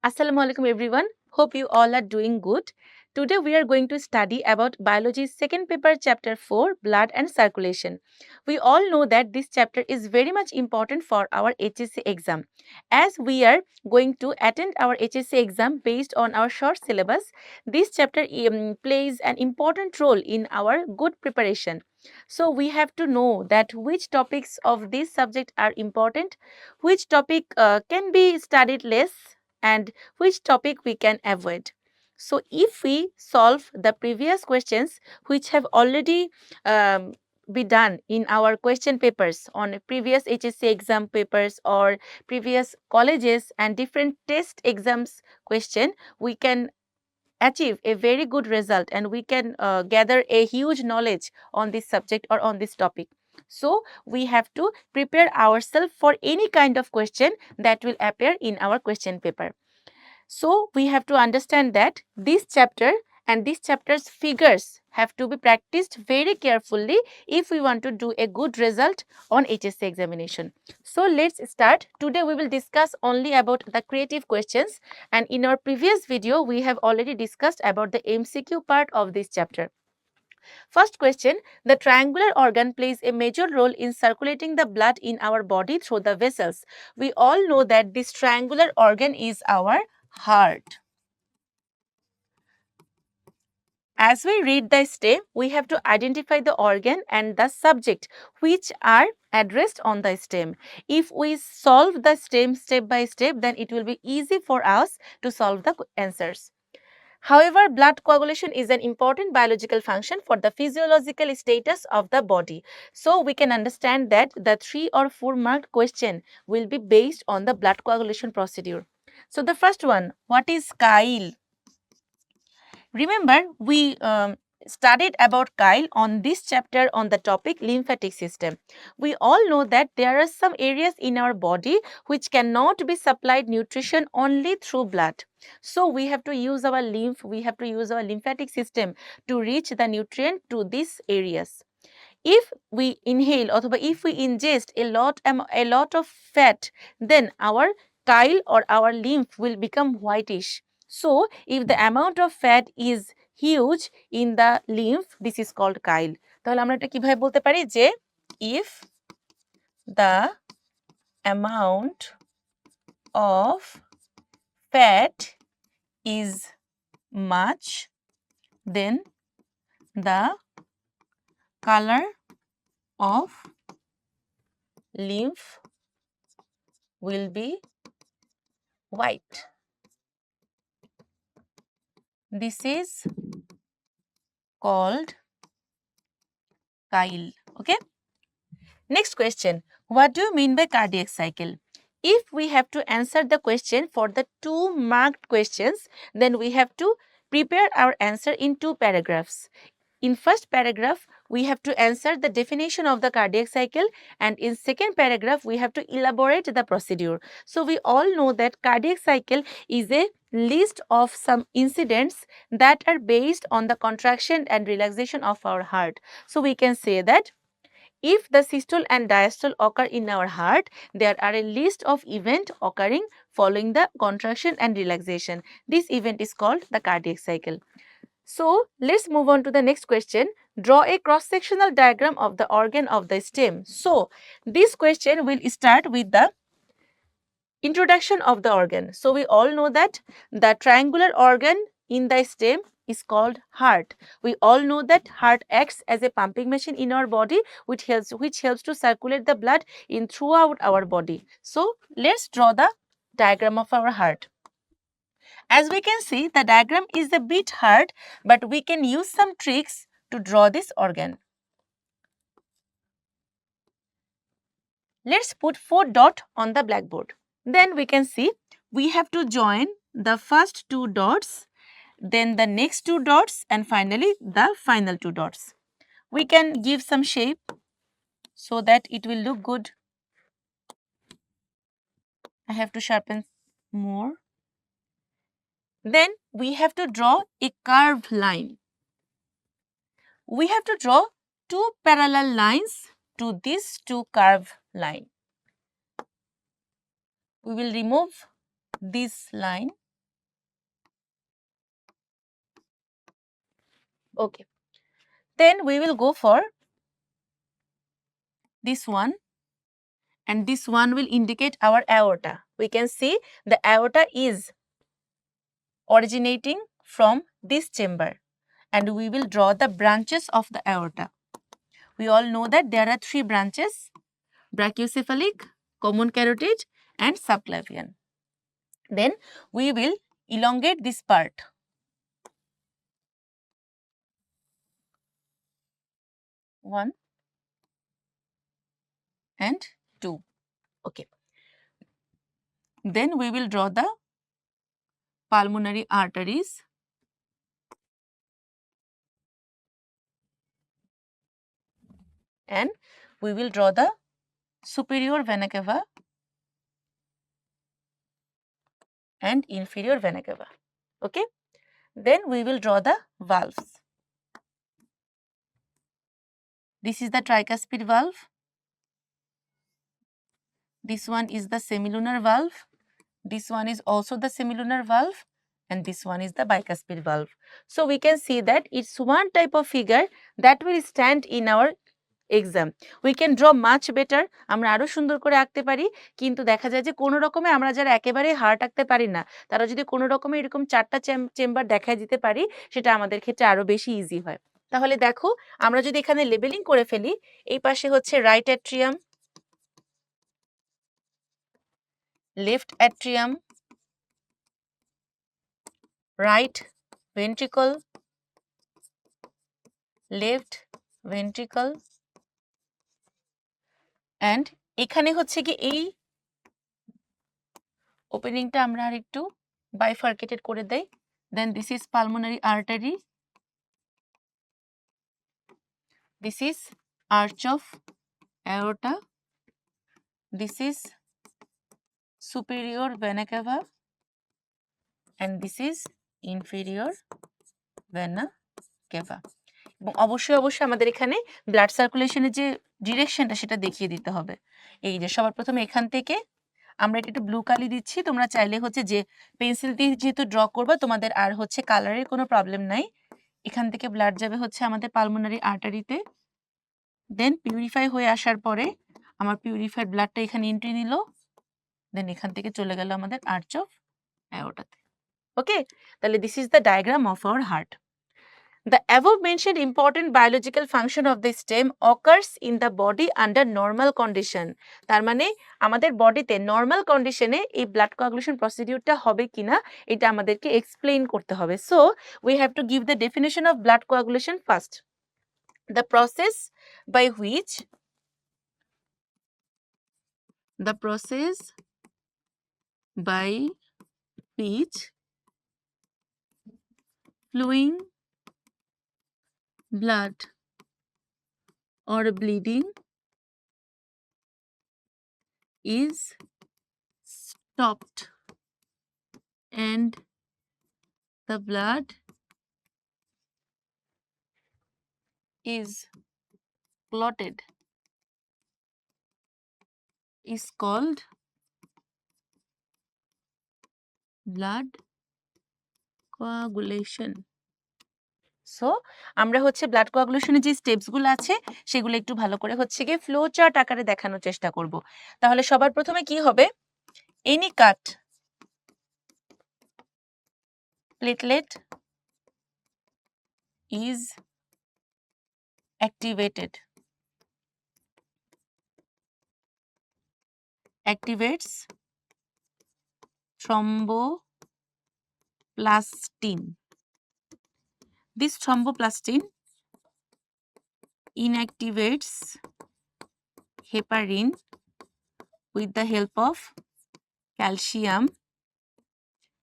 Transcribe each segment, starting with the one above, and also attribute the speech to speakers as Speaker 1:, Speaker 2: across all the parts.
Speaker 1: Assalamu alaikum everyone. Hope you all are doing good. Today we are going to study about biology's second paper chapter 4 blood and circulation. We all know that this chapter is very much important for our HSC exam. As we are going to attend our HSC exam based on our short syllabus, this chapter plays an important role in our good preparation. So we have to know that which topics of this subject are important, which topic can be studied less, and which topic we can avoid. So if we solve the previous questions which have already be done in our question papers on previous HSC exam papers or previous colleges and different test exams question, we can achieve a very good result and we can gather a huge knowledge on this subject or on this topic. So we have to prepare ourselves for any kind of question that will appear in our question paper. So we have to understand that this chapter and this chapter's figures have to be practiced very carefully if we want to do a good result on HSC examination. So let's start. Today we will discuss only about the creative questions, and in our previous video we have already discussed about the MCQ part of this chapter. First question, the triangular organ plays a major role in circulating the blood in our body through the vessels. We all know that this triangular organ is our heart. As we read the stem, we have to identify the organ and the subject which are addressed on the stem. If we solve the stem step by step, then it will be easy for us to solve the answers. However, blood coagulation is an important biological function for the physiological status of the body. So, we can understand that the 3 or 4 marked question will be based on the blood coagulation procedure. So, the first one, what is chyle? Remember, we studied about chyle on this chapter on the topic lymphatic system. We all know that there are some areas in our body which cannot be supplied nutrition only through blood. So, we have to use our we have to use our lymphatic system to reach the nutrient to these areas. If we inhale or if we ingest a lot of fat, then our chyle or our lymph will become whitish. So, if the amount of fat is huge in the lymph, this is called chyle. তাহলে আমরা এটা কিভাবে বলতে পারি যে if the amount of fat is much, then the color of lymph will be white. This is called chyle. Okay. Next question. What do you mean by cardiac cycle? If we have to answer the question for the 2 marked questions, then we have to prepare our answer in 2 paragraphs. In first paragraph, we have to answer the definition of the cardiac cycle, and in second paragraph, we have to elaborate the procedure. So, we all know that cardiac cycle is a list of some incidents that are based on the contraction and relaxation of our heart. So, we can say that if the systole and diastole occur in our heart, there are a list of events occurring following the contraction and relaxation. This event is called the cardiac cycle. So, let's move on to the next question. Draw a cross-sectional diagram of the organ of the stem. So, this question will start with the introduction of the organ. So, we all know that the triangular organ in the stem is called heart. We all know that heart acts as a pumping machine in our body which helps to circulate the blood in throughout our body. So, let's draw the diagram of our heart. As we can see, the diagram is a bit hard, but we can use some tricks to draw this organ. Let's put 4 dots on the blackboard. Then we can see we have to join the first 2 dots, then the next 2 dots, and finally the final 2 dots. We can give some shape so that it will look good. I have to sharpen more. Then we have to draw a curved line. We have to draw 2 parallel lines to this 2 curved line. We will remove this line Okay. Then we will go for this one, and this one will indicate our aorta. We can see the aorta is originating from this chamber, and we will draw the branches of the aorta. We all know that there are 3 branches: brachiocephalic, common carotid, and subclavian. Then we will elongate this part. 1 and 2. Okay. Then we will draw the pulmonary arteries. And we will draw the superior vena cava and inferior vena cava. Okay. Then we will draw the valves. This is the tricuspid valve. This one is the semilunar valve. This one is also the semilunar valve, and this one is the bicuspid valve. So we can see that it's one type of figure that will stand in our exam. We can draw much better. আমরা আরো সুন্দর করে আঁকতে পারি, কিন্তু দেখা যায় যে কোনো রকমে আমরা যারা একেবারে হার্ট আঁকতে পারি না, তারা যদি কোনো রকমে এরকম 4টা চেম্বার দেখায় দিতে পারি, সেটা আমাদের ক্ষেত্রে আরো বেশি ইজি হয়। তাহলে দেখো, আমরা যদি এখানে লেবেলিং করে ফেলি, এই পাশে হচ্ছে right atrium, left atrium, right ventricle, left ventricle, and এখানে হচ্ছে কি এই ওপেনিংটা আমরা আর একটু bifurcated করে দেই। Then this is pulmonary artery, this is arch of aorta, this is superior vena cava, and this is inferior vena cava. এবং অবশ্যই আমাদের এখানে ব্লাড সার্কুলেশনের যে ডিরেকশনটা সেটা দেখিয়ে দিতে হবে। এই যে সবার প্রথমে এখান থেকে আমরা একটু ব্লু কালি দিচ্ছি, তোমরা চাইলে হচ্ছে যে পেন্সিল দিয়ে যেহেতু ড্র করবা, তোমাদের আর হচ্ছে কালারের কোনো প্রবলেম নাই। এখান থেকে ব্লাড যাবে হচ্ছে আমাদের পালমোনারি আর্টারিতে, দেন পিউরিফাই হয়ে আসার পরে আমার পিউরিফাইড ব্লাডটা এখানে এন্ট্রি নিল, দেন এখান থেকে চলে গেল আমাদের আর্চ অফ অ্যাওর্টাতে। ওকে, তাহলে this is the diagram of our heart. The above mentioned important biological function of the stem occurs in the body under normal condition. তার মানে আমাদের বডিতে নর্মাল কন্ডিশনে এই ব্লাড কোয়াগুলেশন প্রসিডিউরটা হবে কিনা এটা আমাদেরকে এক্সপ্লেইন করতে হবে। So we have to give the definition of blood coagulation first. The process by which flowing blood or bleeding is stopped and the blood is clotted is called blood coagulation. So আমরা হচ্ছে blood কোয়াগুলেশনের যে স্টেপসগুলো আছে সেগুলো একটু ভালো করে হচ্ছে গিয়ে ফ্লো চার্ট আকারে দেখানোর চেষ্টা করব। তাহলে সবার প্রথমে কি হবে, any cut platelet is activates thromboplastin. This thromboplastin inactivates heparin with the help of calcium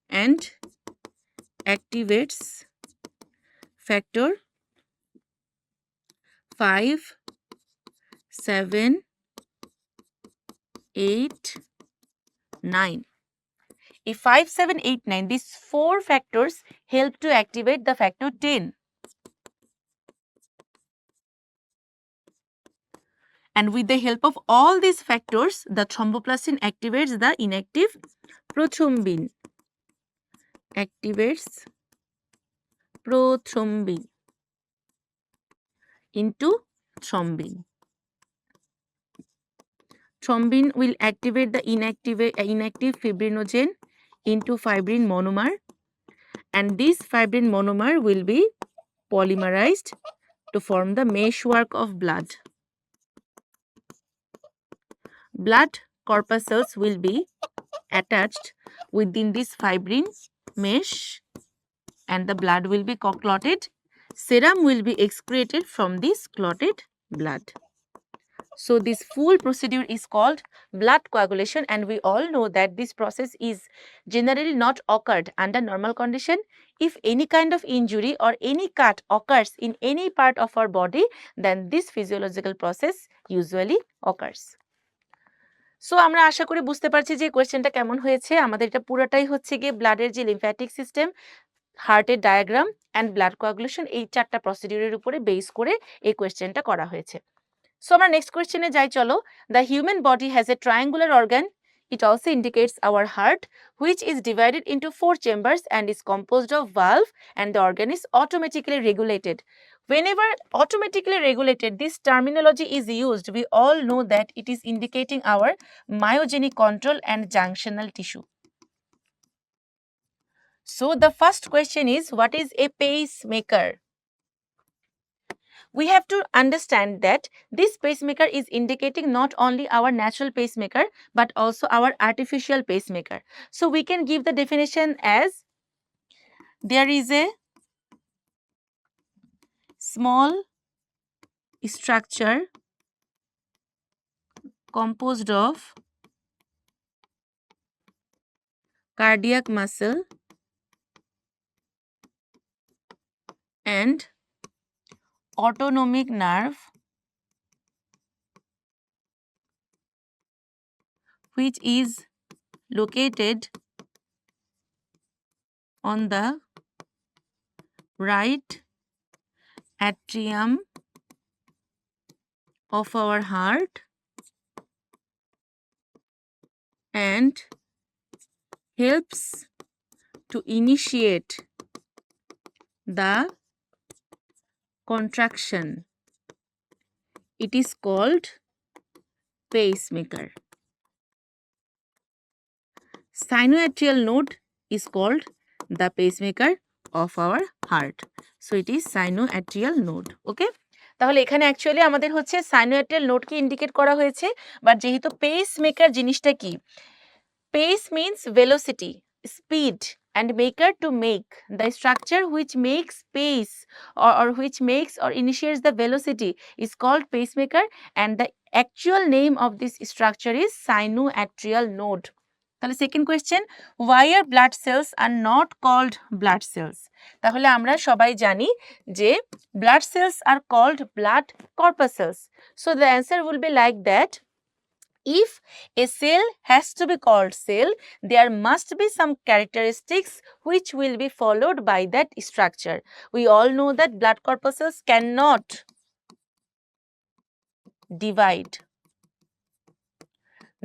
Speaker 1: and activates factor 5, 7, 8, 9. If 5, 7, 8, 9, these 4 factors help to activate the factor 10. And with the help of all these factors, the thromboplastin activates the inactive prothrombin. into thrombin. Thrombin will activate the inactive fibrinogen into fibrin monomer, and this fibrin monomer will be polymerized to form the meshwork of blood. Blood corpuscles will be attached within this fibrin mesh, and the blood will be clotted. Serum will be excreted from this clotted blood. So this full procedure is called blood coagulation, and we all know that this process is generally not occurred under normal condition. If any kind of injury or any cut occurs in any part of our body, then this physiological process usually occurs. So আমরা আশা করি বুঝতে পারছি যে কোয়েশ্চেনটা কেমন হয়েছে। আমাদের এটা পুরোটাই হচ্ছে গিয়ে ব্লাডের যে লিম্ফ্যাটিক সিস্টেম, হার্টের ডায়াগ্রাম অ্যান্ড ব্লাড কোয়াগুলেশন, এই চারটা প্রসিডিউরের উপরে বেস করে এই কোয়েশ্চেনটা করা হয়েছে। সো আমরা নেক্সট কোয়েশ্চেনে যাই চলো। The human body has a triangular organ. It also indicates our heart, which is divided into 4 chambers and is composed of valve, and the organ is automatically regulated. Whenever automatically regulated, this terminology is used, we all know that it is indicating our myogenic control and junctional tissue. So the first question is, what is a pacemaker? We have to understand that this pacemaker is indicating not only our natural pacemaker but also our artificial pacemaker. So we can give the definition as, there is a small structure composed of cardiac muscle and autonomic nerve, which is located on the right atrium of our heart and helps to initiate the contraction. It is called pacemaker. Sinoatrial node is called the pacemaker of our heart. So it is sinoatrial node. Okay? তাহলে এখানে actually আমাদের হচ্ছে সাইনোয়াট্রিয়াল নোডকে indicate করা হয়েছে, but যেহেতু pacemaker জিনিসটা কি, pace means velocity, speed, and maker to make. The structure which makes pace or which makes or initiates the velocity is called pacemaker, and the actual name of this structure is sinoatrial node. তাহলে second question, why are blood cells are not called blood cells? তাহলে আমরা সবাই জানি যে blood cells are called blood corpuscles. So the answer will be like that. If a cell has to be called cell, there must be some characteristics which will be followed by that structure. We all know that blood corpuscles cannot divide.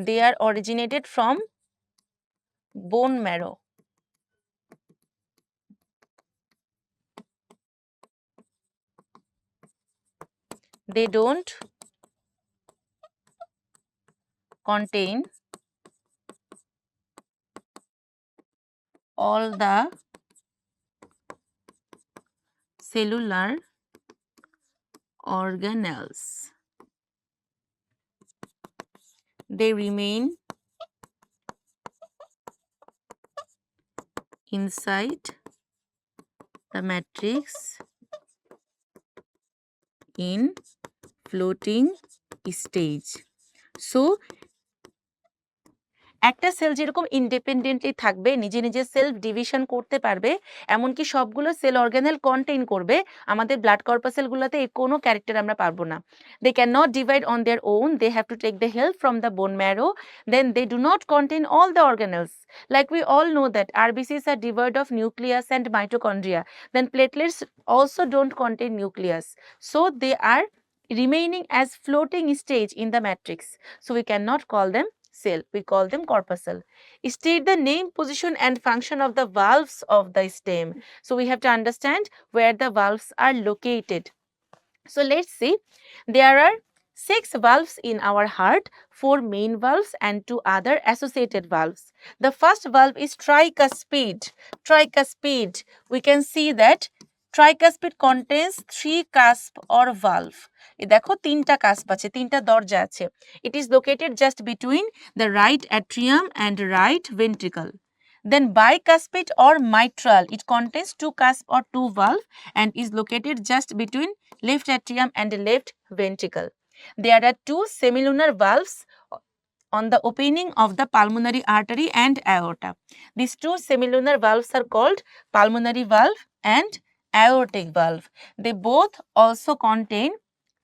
Speaker 1: They are originated from bone marrow. They don't contain all the cellular organelles. They remain inside the matrix in floating stage. So একটা sell যেরকম independently থাকবে, নিজে নিজে self division করতে পারবে, এমনকি সবগুলো sell organelle contain করবে, আমাদের ব্লাড কর্পাসেলগুলোতে এই কোনো ক্যারেক্টার আমরা পারবো না। They can not divide on their own, they have to take the help from the bone marrow, then they do not contain all the organelles. Like we all know that RBCs are devoid of nucleus and mitochondria, then platelets also don't contain nucleus. So they are remaining as floating stage in the matrix. So we cannot call them cell, we call them corpuscle. State the name, position and function of the valves of the stem. So we have to understand where the valves are located. So let's see, there are 6 valves in our heart, 4 main valves and 2 other associated valves. The first valve is tricuspid. Tricuspid, we can see that tricuspid contains 3 cusp or valve. এই দেখো 3টা cusp আছে, 3টা দরজা আছে. It is located just between the right atrium and right ventricle. Then bicuspid or mitral, it contains 2 cusp or 2 valve and is located just between left atrium and left ventricle. There are 2 semilunar valves on the opening of the pulmonary artery and aorta. These 2 semilunar valves are called pulmonary valve and aortic valve. They both also contain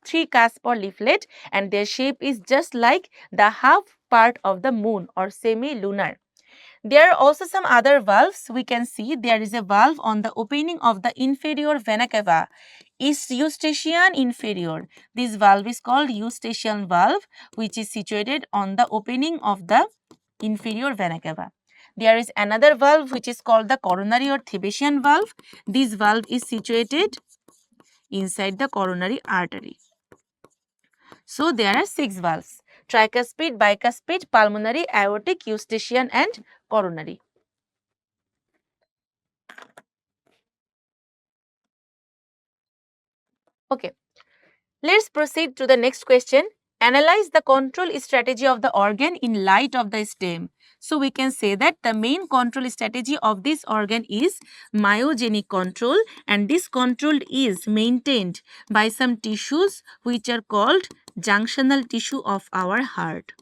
Speaker 1: 3 cusp or leaflet and their shape is just like the half part of the moon or semi-lunar. There are also some other valves. We can see there is a valve on the opening of the inferior vena cava, is Eustachian inferior. This valve is called Eustachian valve, which is situated on the opening of the inferior vena cava. There is another valve which is called the coronary or Thebesian valve. This valve is situated inside the coronary artery. So there are 6 valves: tricuspid, bicuspid, pulmonary, aortic, Eustachian and coronary. Okay, let's proceed to the next question. Analyze the control strategy of the organ in light of the stem. So we can say that the main control strategy of this organ is myogenic control, and this control is maintained by some tissues which are called junctional tissue of our heart.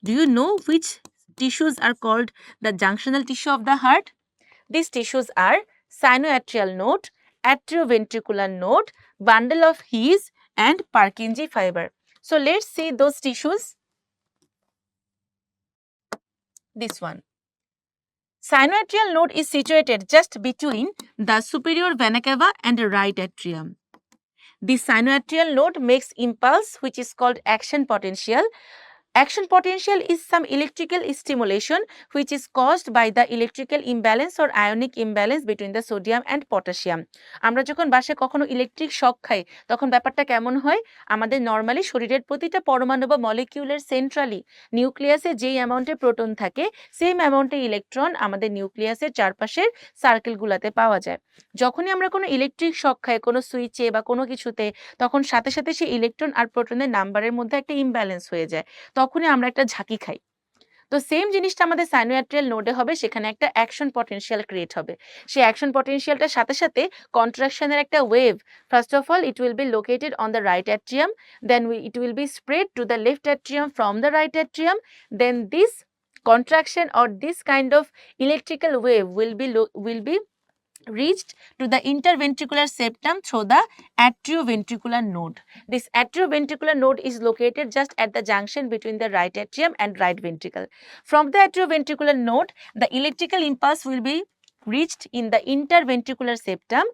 Speaker 1: Do you know which tissues are called the junctional tissue of the heart? These tissues are sinoatrial node, atrioventricular node, bundle of His and Purkinje fiber. So let's see those tissues. This one. Sinoatrial node is situated just between the superior vena cava and the right atrium. The sinoatrial node makes impulse which is called action potential. Action potential is some electrical stimulation which is caused by the electrical imbalance or ionic imbalance between the sodium and potassium. আমরা যখন বাসায় কখনো electric shock খাই তখন ব্যাপারটা কেমন হয়, আমাদের নরমালি শরীরের প্রতিটা পরমাণু বা মলিকিউলের সেন্ট্রালি নিউক্লিয়াসে যেই অ্যামাউন্টে প্রোটন থাকে সেম অ্যামাউন্টে ইলেকট্রন আমাদের নিউক্লিয়াসের চারপাশের সার্কেলগুলোতে পাওয়া যায়। যখনই আমরা কোনো ইলেকট্রিক শক খাই কোনো সুইচে বা কোনো কিছুতে, তখন সাথে সাথে সেই ইলেকট্রন আর প্রোটনের নাম্বারের মধ্যে একটা ইমব্যালেন্স হয়ে যায়, তখনই আমরা একটা ঝাঁকি খাই। তো সেম জিনিসটা আমাদের সাইনোয়াট্রিয়াল নোডে হবে, সেখানে একটা অ্যাকশন পটেনশিয়াল ক্রিয়েট হবে। সেই অ্যাকশন পটেনশিয়ালটার সাথে সাথে কন্ট্রাকশনের একটা wave, first of all it will be located on the right atrium, then it will be spread to the left atrium from the right atrium, then this contraction or this kind of electrical wave will be reached to the interventricular septum through the atrioventricular node. This atrioventricular node is located just at the junction between the right atrium and right ventricle. From the atrioventricular node, the electrical impulse will be reached in the interventricular septum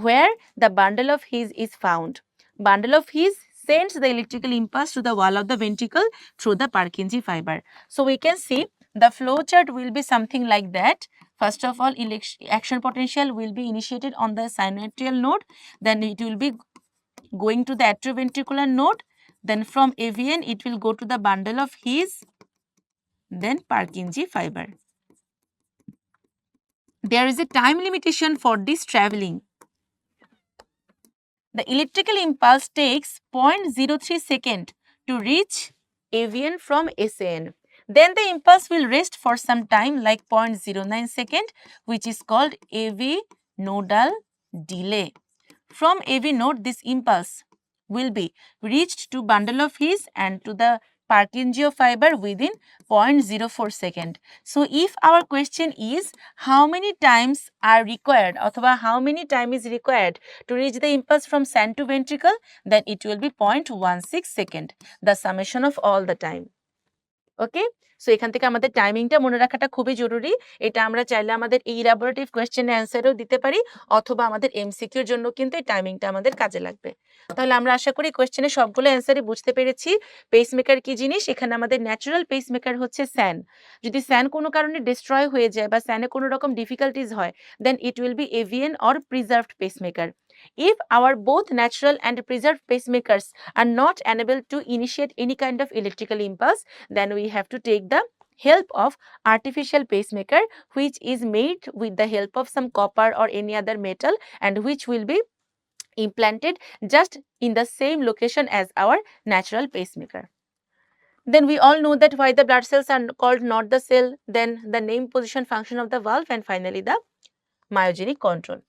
Speaker 1: where the bundle of His is found. Bundle of His sends the electrical impulse to the wall of the ventricle through the Purkinje fiber. So we can see the flow chart will be something like that. First of all, action potential will be initiated on the sinoatrial node, then it will be going to the atrioventricular node, then from AVN it will go to the bundle of His, then Purkinje fiber. There is a time limitation for this traveling. The electrical impulse takes 0.03 second to reach AVN from SAN. Then the impulse will rest for some time like 0.09 second, which is called AV nodal delay. From AV node, this impulse will be reached to bundle of His and to the Purkinje fiber within 0.04 second. So if our question is how many times are required or how many time is required to reach the impulse from SAN to ventricle, then it will be 0.16 second, the summation of all the time. Okay, so এখান থেকে আমাদের টাইমিংটা মনে রাখাটা খুবই জরুরি। এটা আমরা চাইলে আমাদের এই ইলাবোরেটিভ কোয়েশ্চেনের অ্যান্সারও দিতে পারি অথবা আমাদের এমসিকিউর জন্য কিন্তু এই টাইমিংটা আমাদের কাজে লাগবে। তাহলে আমরা আশা করি কোয়েশ্চেনের সবগুলো অ্যান্সারই বুঝতে পেরেছি। পেসমেকার কি জিনিস? এখানে আমাদের ন্যাচারাল পেসমেকার হচ্ছে স্যান। যদি স্যান কোনো কারণে ডিস্ট্রয় হয়ে যায় বা স্যানে কোনো রকম ডিফিকাল্টিজ হয়, then it will be AVN or preserved pacemaker. If our both natural and preserved pacemakers are not enabled to initiate any kind of electrical impulse, then we have to take the help of artificial pacemaker, which is made with the help of some copper or any other metal, and which will be implanted just in the same location as our natural pacemaker. Then we all know that why the blood cells are called not the cell, then the name, position, function of the valve, and finally the myogenic control.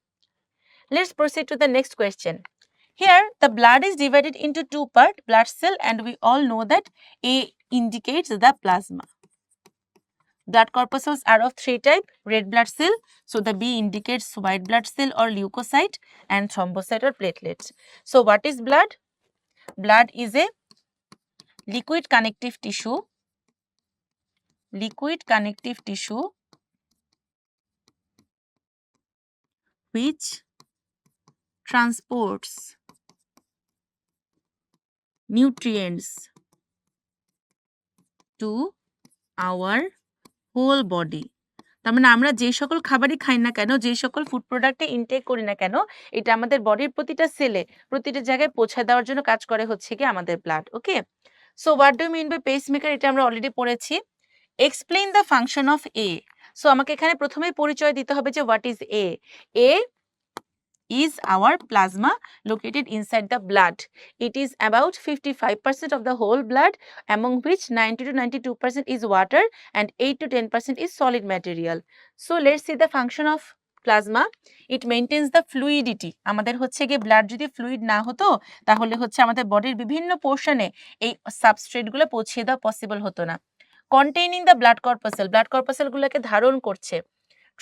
Speaker 1: Let's proceed to the next question. Here the blood is divided into two parts, blood cell, and we all know that A indicates the plasma. Blood corpuscles are of three types, red blood cell, so the B indicates white blood cell or leukocyte, and thrombocyte or platelets. So what is blood? Blood is a liquid connective tissue which transports nutrients to our whole body. তার মানে আমরা যে সকল খাবারই খাই না কেন, যে সকল ফুড প্রোডাক্টে ইনটেক করি না কেন, এটা আমাদের বডির প্রতিটা সেলে, প্রতিটা জায়গায় পৌঁছে দেওয়ার জন্য কাজ করে হচ্ছে কি আমাদের blood. Okay, so what do mean by pacemaker, এটা আমরা অলরেডি পড়েছি। Explain the function of A. So আমাকে এখানে প্রথমেই পরিচয় দিতে হবে যে what is A. A is our plasma located inside the blood. It is about 55% of the whole blood, among which 90 to 92% is water and 8 to 10% is solid material. So let's see the function of plasma. It maintains the fluidity. আমাদের হচ্ছে গিয়ে blood যদি fluid না হতো তাহলে হচ্ছে আমাদের বডির বিভিন্ন পোর্শনে এই সাবস্ট্রেটগুলো পৌঁছে দেওয়া পসিবল হতো না। Containing the blood corpuscle গুলোকে ধারণ করছে।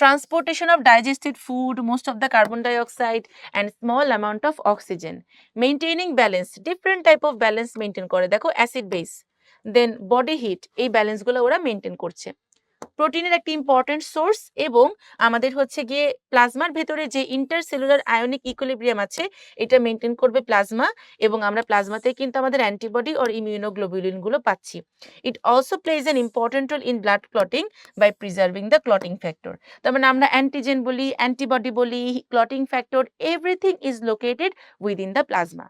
Speaker 1: Transportation of digested food, most of the carbon dioxide and small amount of oxygen. Maintaining balance, different type of balance maintain করে, দেখো acid base, then body heat, এই balance গুলো ওরা maintain করছে। প্রোটিনের একটি ইম্পর্টেন্ট সোর্স, এবং আমাদের হচ্ছে গিয়ে প্লাজমার ভেতরে যে ইন্টারসেলুলার আয়নিক ইকুইলিব্রিয়াম আছে এটা মেনটেন করবে প্লাজমা, এবং আমরা প্লাজমাতে কিন্তু আমাদের অ্যান্টিবডি অর ইমিউনোগ্লোবুলিন গুলো পাচ্ছি। It also plays an important role in blood clotting by preserving the clotting factor. তার মানে আমরা অ্যান্টিজেন বলি, অ্যান্টিবডি বলি, clotting factor, everything is located within the plasma.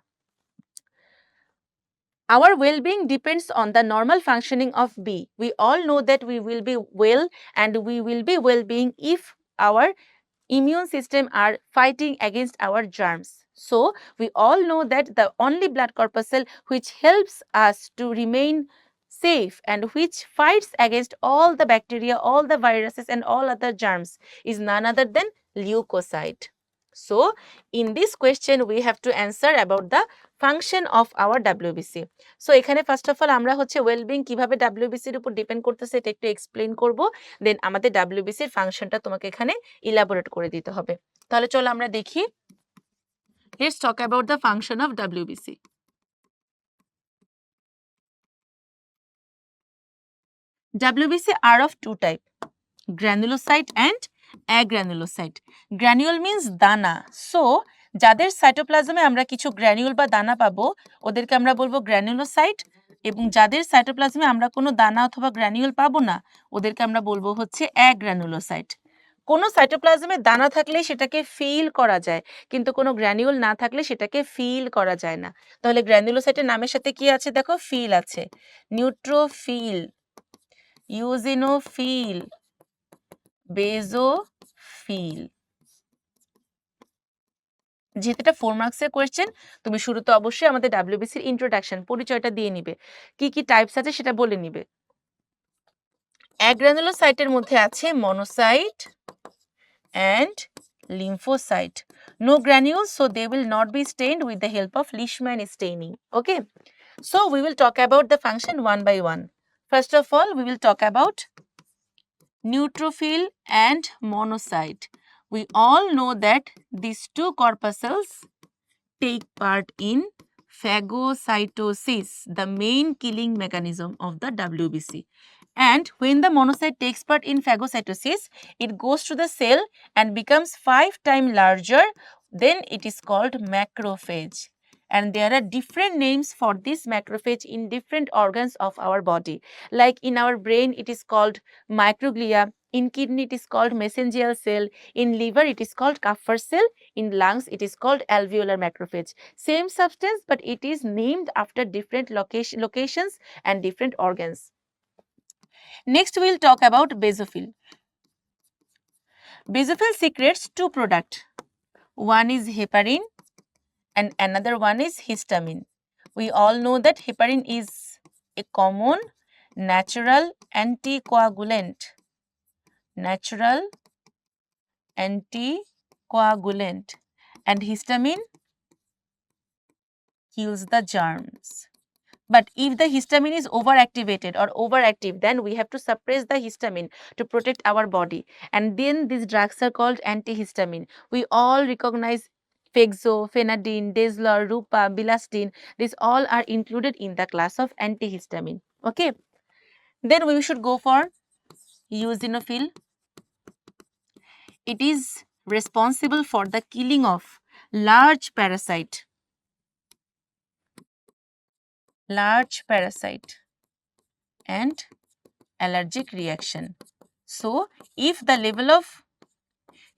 Speaker 1: Our well-being depends on the normal functioning of B. We all know that we will be well and we will be well-being if our immune system are fighting against our germs. So we all know that the only blood corpuscle which helps us to remain safe and which fights against all the bacteria, all the viruses and all other germs is none other than leukocyte. So in this question we have to answer about the function of our WBC. So এখানে first of all আমরা হচ্ছে wellbeing কিভাবে WBC এর উপর depend করতেছে এটা একটু explain করব, দেন আমাদের WBC এর ফাংশনটা তোমাকে এখানে ইলাবোরেট করে দিতে হবে। তাহলে চলো আমরা দেখি, let's talk about the function of WBC। WBC are of two type, granulocyte and agranulocyte. Granule means দানা, সো যাদের সাইটোপ্লাজমে আমরা কিছু গ্র্যানিউল বা দানা পাবো ওদেরকে আমরা বলবো গ্র্যানুলোসাইট, এবং যাদের সাইটোপ্লাজমে আমরা কোনো দানা অথবা গ্র্যানিউল পাবো না ওদেরকে আমরা বলবো হচ্ছে অ্যাগ্রানুলোসাইট। কোনো সাইটোপ্লাজমে দানা থাকলে সেটাকে ফিল করা যায়, কিন্তু কোনো গ্র্যানিউল না থাকলে সেটাকে ফিল করা যায় না। তাহলে গ্র্যানুলোসাইটের নামের সাথে কি আছে দেখো, ফিল আছে, নিউট্রোফিল, ইউজিনোফিল, বেজোফিল। যেহেতু এটা 4 মার্কসের কোয়েশ্চেন, তুমি শুরুতে অবশ্যই আমাদের WBCর ইন্ট্রোডাকশন পরিচয়টা দিয়ে নিবে, কি কি টাইপস আছে সেটা বলে নিবে। অ্যাগ্রানুলোসাইটের মধ্যে আছে monocyte and lymphocyte. No granules, so they will not be stained with the help of Leishman staining. Okay, so we will talk about the function one by one. First of all, we will talk about neutrophil and monocyte. We all know that these two corpuscles take part in phagocytosis, the main killing mechanism of the WBC. And when the monocyte takes part in phagocytosis, it goes to the cell and becomes 5 times larger. Then it is called macrophage. and there are different names for this macrophage in different organs of our body. Like in our brain, it is called microglia. In kidney, it is called mesangial cell. In liver, it is called Kupffer cell. In lungs, it is called alveolar macrophage. Same substance, but it is named after different locations and different organs. Next, we will talk about basophil. Basophil secretes two products. One is heparin and another one is histamine. We all know that heparin is a common natural anticoagulant. Natural anticoagulant, and histamine kills the germs. But if the histamine is overactivated or overactive, then we have to suppress the histamine to protect our body. And then these drugs are called antihistamine. We all recognize Fexo, Phenadine, Deslor, Rupa, Bilastine. These all are included in the class of antihistamine. Okay. Then we should go for eosinophil. It is responsible for the killing of large parasite and allergic reaction. So, if the level of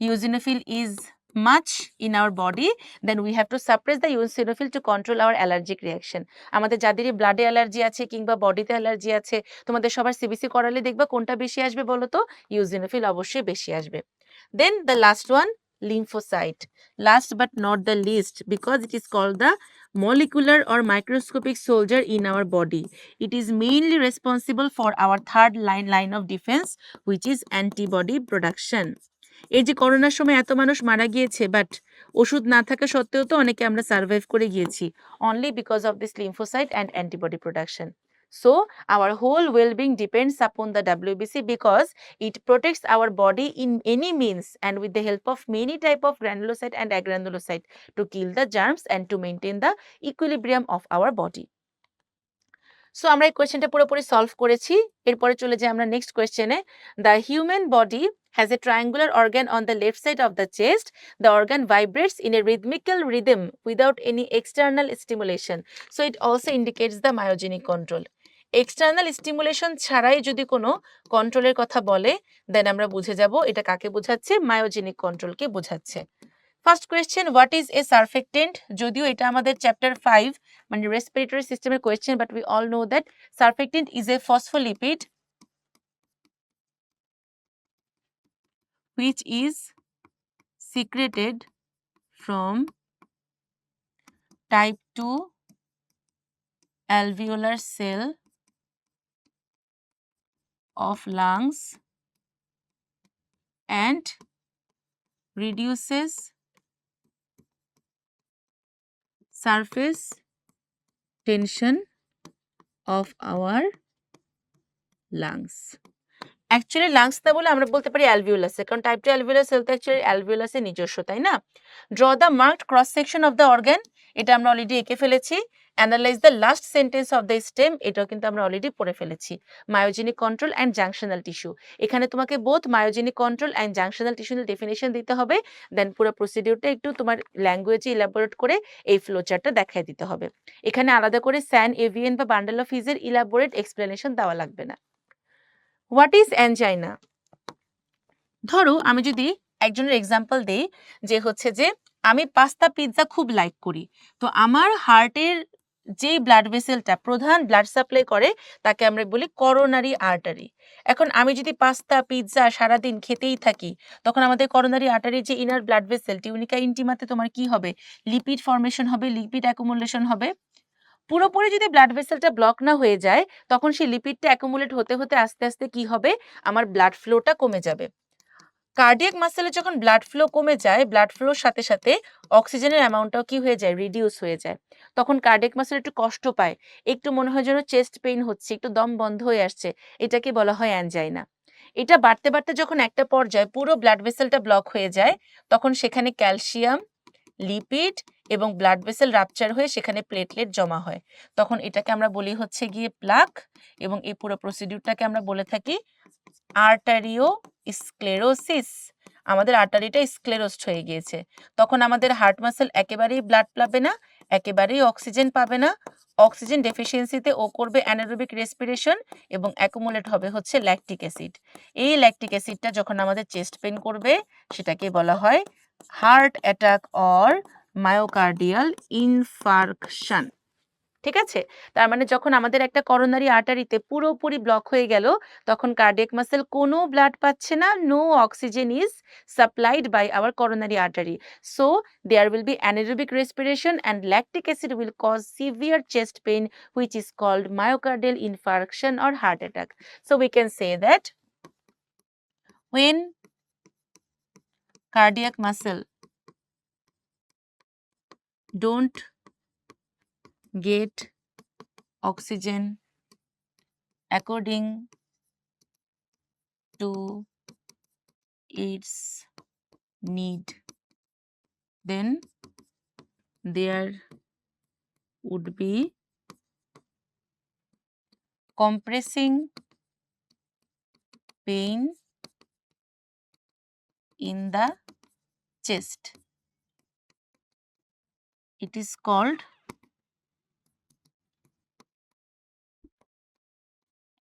Speaker 1: eosinophil is much in our body, then we have to suppress the eosinophil to control our allergic reaction. আমাদের যাদেরই ব্লাডে allergy আছে কিংবা বডিতে allergy আছে, তোমাদের সবার CBC করালে দেখবা কোনটা বেশি আসবে বলো তো? ইওসিনোফিল অবশ্যই বেশি আসবে। Then the last one, lymphocyte. Last but not the least, because it is called the molecular or microscopic soldier in our body. It is mainly responsible for our third line of defense, which is antibody production. এই যে করোনার সময় এত মানুষ মারা গিয়েছে, but ওষুধ না থাকা সত্ত্বেও তো অনেকে আমরা সার্ভাইভ করে গিয়েছি, only because of this lymphocyte and antibody production. So our whole well-being depends upon the WBC because it protects our body in any means and with the help of many type of granulocyte and agranulocyte to kill the germs and to maintain the equilibrium of our body. So আমরা এই কোয়েশ্চেনটা পুরোপুরি solve করেছি। এরপরে চলে যাই আমরা next কোয়েশ্চেনে। The human body has a triangular organ on the left side of the chest. The organ vibrates in a rhythmical rhythm without any external stimulation. So it also indicates the myogenic control. External stimulation ছাড়াই যদি কোনো কন্ট্রোলের কথা বলে, দেন আমরা বুঝে যাব এটা কাকে বোঝাচ্ছে, মায়োজেনিক কন্ট্রোলকে বোঝাচ্ছে। First question, what is A surfactant? যদিও এটা আমাদের চ্যাপ্টার 5 মানে রেসপিরেটরি সিস্টেমের question, but we all know that surfactant is a phospholipid which is secreted from type 2 alveolar cell of lungs and reduces surface tension of our lungs. Actually lungs না বলে আমরা বলতে পারি অ্যালভিওলাসে, কারণ টাইপ 2 অ্যালভিওলাস সেল তো actually অ্যালভিওলাসের নিজস্ব, তাই না? Draw the marked cross section of the organ, এটা আমরা অলরেডি এঁকে ফেলেছি। Analyse the last sentence of the stem, এটাও কিন্তু আমরা অলরেডি পড়ে ফেলেছি। Myogenic control and junctional tissue, এখানে তোমাকে both myogenic control and junctional টিস্যুর ডেফিনেশন দিতে হবে, দেন পুরো প্রসিডিউরটা একটু তোমার ল্যাঙ্গুয়েজে ইলাবোরেট করে এই ফ্লোচার্টটা দেখাই দিতে হবে। এখানে আলাদা করে স্যান, এভিএন বা বান্ডেল অফ ফিজের ইলাবোরেট এক্সপ্লেনেশন দেওয়া লাগবে না। What is angina? ধরো আমি যদি একজনের এক্সাম্পল দেই যে হচ্ছে যে আমি পাস্তা পিৎজা খুব লাইক করি, তো আমার হার্টের যে ব্লাড ভেসেলটা প্রধান ব্লাড সাপ্লাই করে তাকে আমরা বলি করোনারি আর্টারি। এখন আমি যদি পাস্তা পিৎজা সারাদিন খেতেই থাকি, তখন আমাদের করোনারি আর্টারির যে ইনার ব্লাড ভেসেল টিউনিকা ইন্টিমাতে তোমার কি হবে, লিপিড ফর্মেশন হবে, লিপিড অ্যাকুমুলেশন হবে। পুরোপুরি যদি ব্লাড ভেসেলটা ব্লক না হয়ে যায়, তখন সেই লিপিডটা অ্যাকুমুলেট হতে হতে আস্তে আস্তে কি হবে, আমার ব্লাড ফ্লোটা কমে যাবে। কার্ডিয়াক মাসেলে যখন ব্লাড ফ্লো কমে যায়, ব্লাড ফ্লোর সাথে সাথে অক্সিজেনের অ্যামাউন্টটাও কি হয়ে যায়, রিডিউস হয়ে যায়। তখন কার্ডিয়াক মাসেল একটু কষ্ট পায়, একটু মনে হয় যেন চেস্ট পেইন হচ্ছে, একটু দম বন্ধ হয়ে আসছে, এটাকে বলা হয় অ্যানজাইনা। এটা বাড়তে বাড়তে যখন একটা পর্যায়ে পুরো ব্লাড ভেসেলটা ব্লক হয়ে যায়, তখন সেখানে ক্যালসিয়াম, লিপিড এবং ব্লাড ভেসেল রাপচার হয়ে সেখানে প্লেটলেট জমা হয়, তখন এটাকে আমরা বলি হচ্ছে গিয়ে প্লাক, এবং এই পুরো প্রসিডিউরটাকে আমরা বলে থাকি আর্টারিওস্ক্লেরোসিস। আমাদের আর্টারিটা স্ক্লেরোসড হয়ে গিয়েছে, তখন আমাদের হার্ট মাসেল একেবারেই ব্লাড পাবে না, একেবারেই অক্সিজেন পাবে না। অক্সিজেন ডেফিসিয়েন্সিতে ও করবে অ্যানারোবিক রেসপিরেশন এবং অ্যাকুমুলেট হবে হচ্ছে ল্যাকটিক অ্যাসিড। এই ল্যাকটিক অ্যাসিডটা যখন আমাদের চেস্ট পেন করবে সেটাকে বলা হয় heart attack or myocardial infarction. ঠিক আছে, তার মানে যখন আমাদের একটা করোনারি আর্টারিতে পুরোপুরি ব্লক হয়ে গেল, তখন কার্ডিয়াক মাসেল কোনো ব্লাড পাচ্ছে না, no oxygen is supplied by our coronary artery, so there will be anaerobic respiration and lactic acid will cause severe chest pain which is called myocardial infarction or heart attack. So we can say that when cardiac muscle don't get oxygen according to its need, then there would be compressing pain in the chest. It is called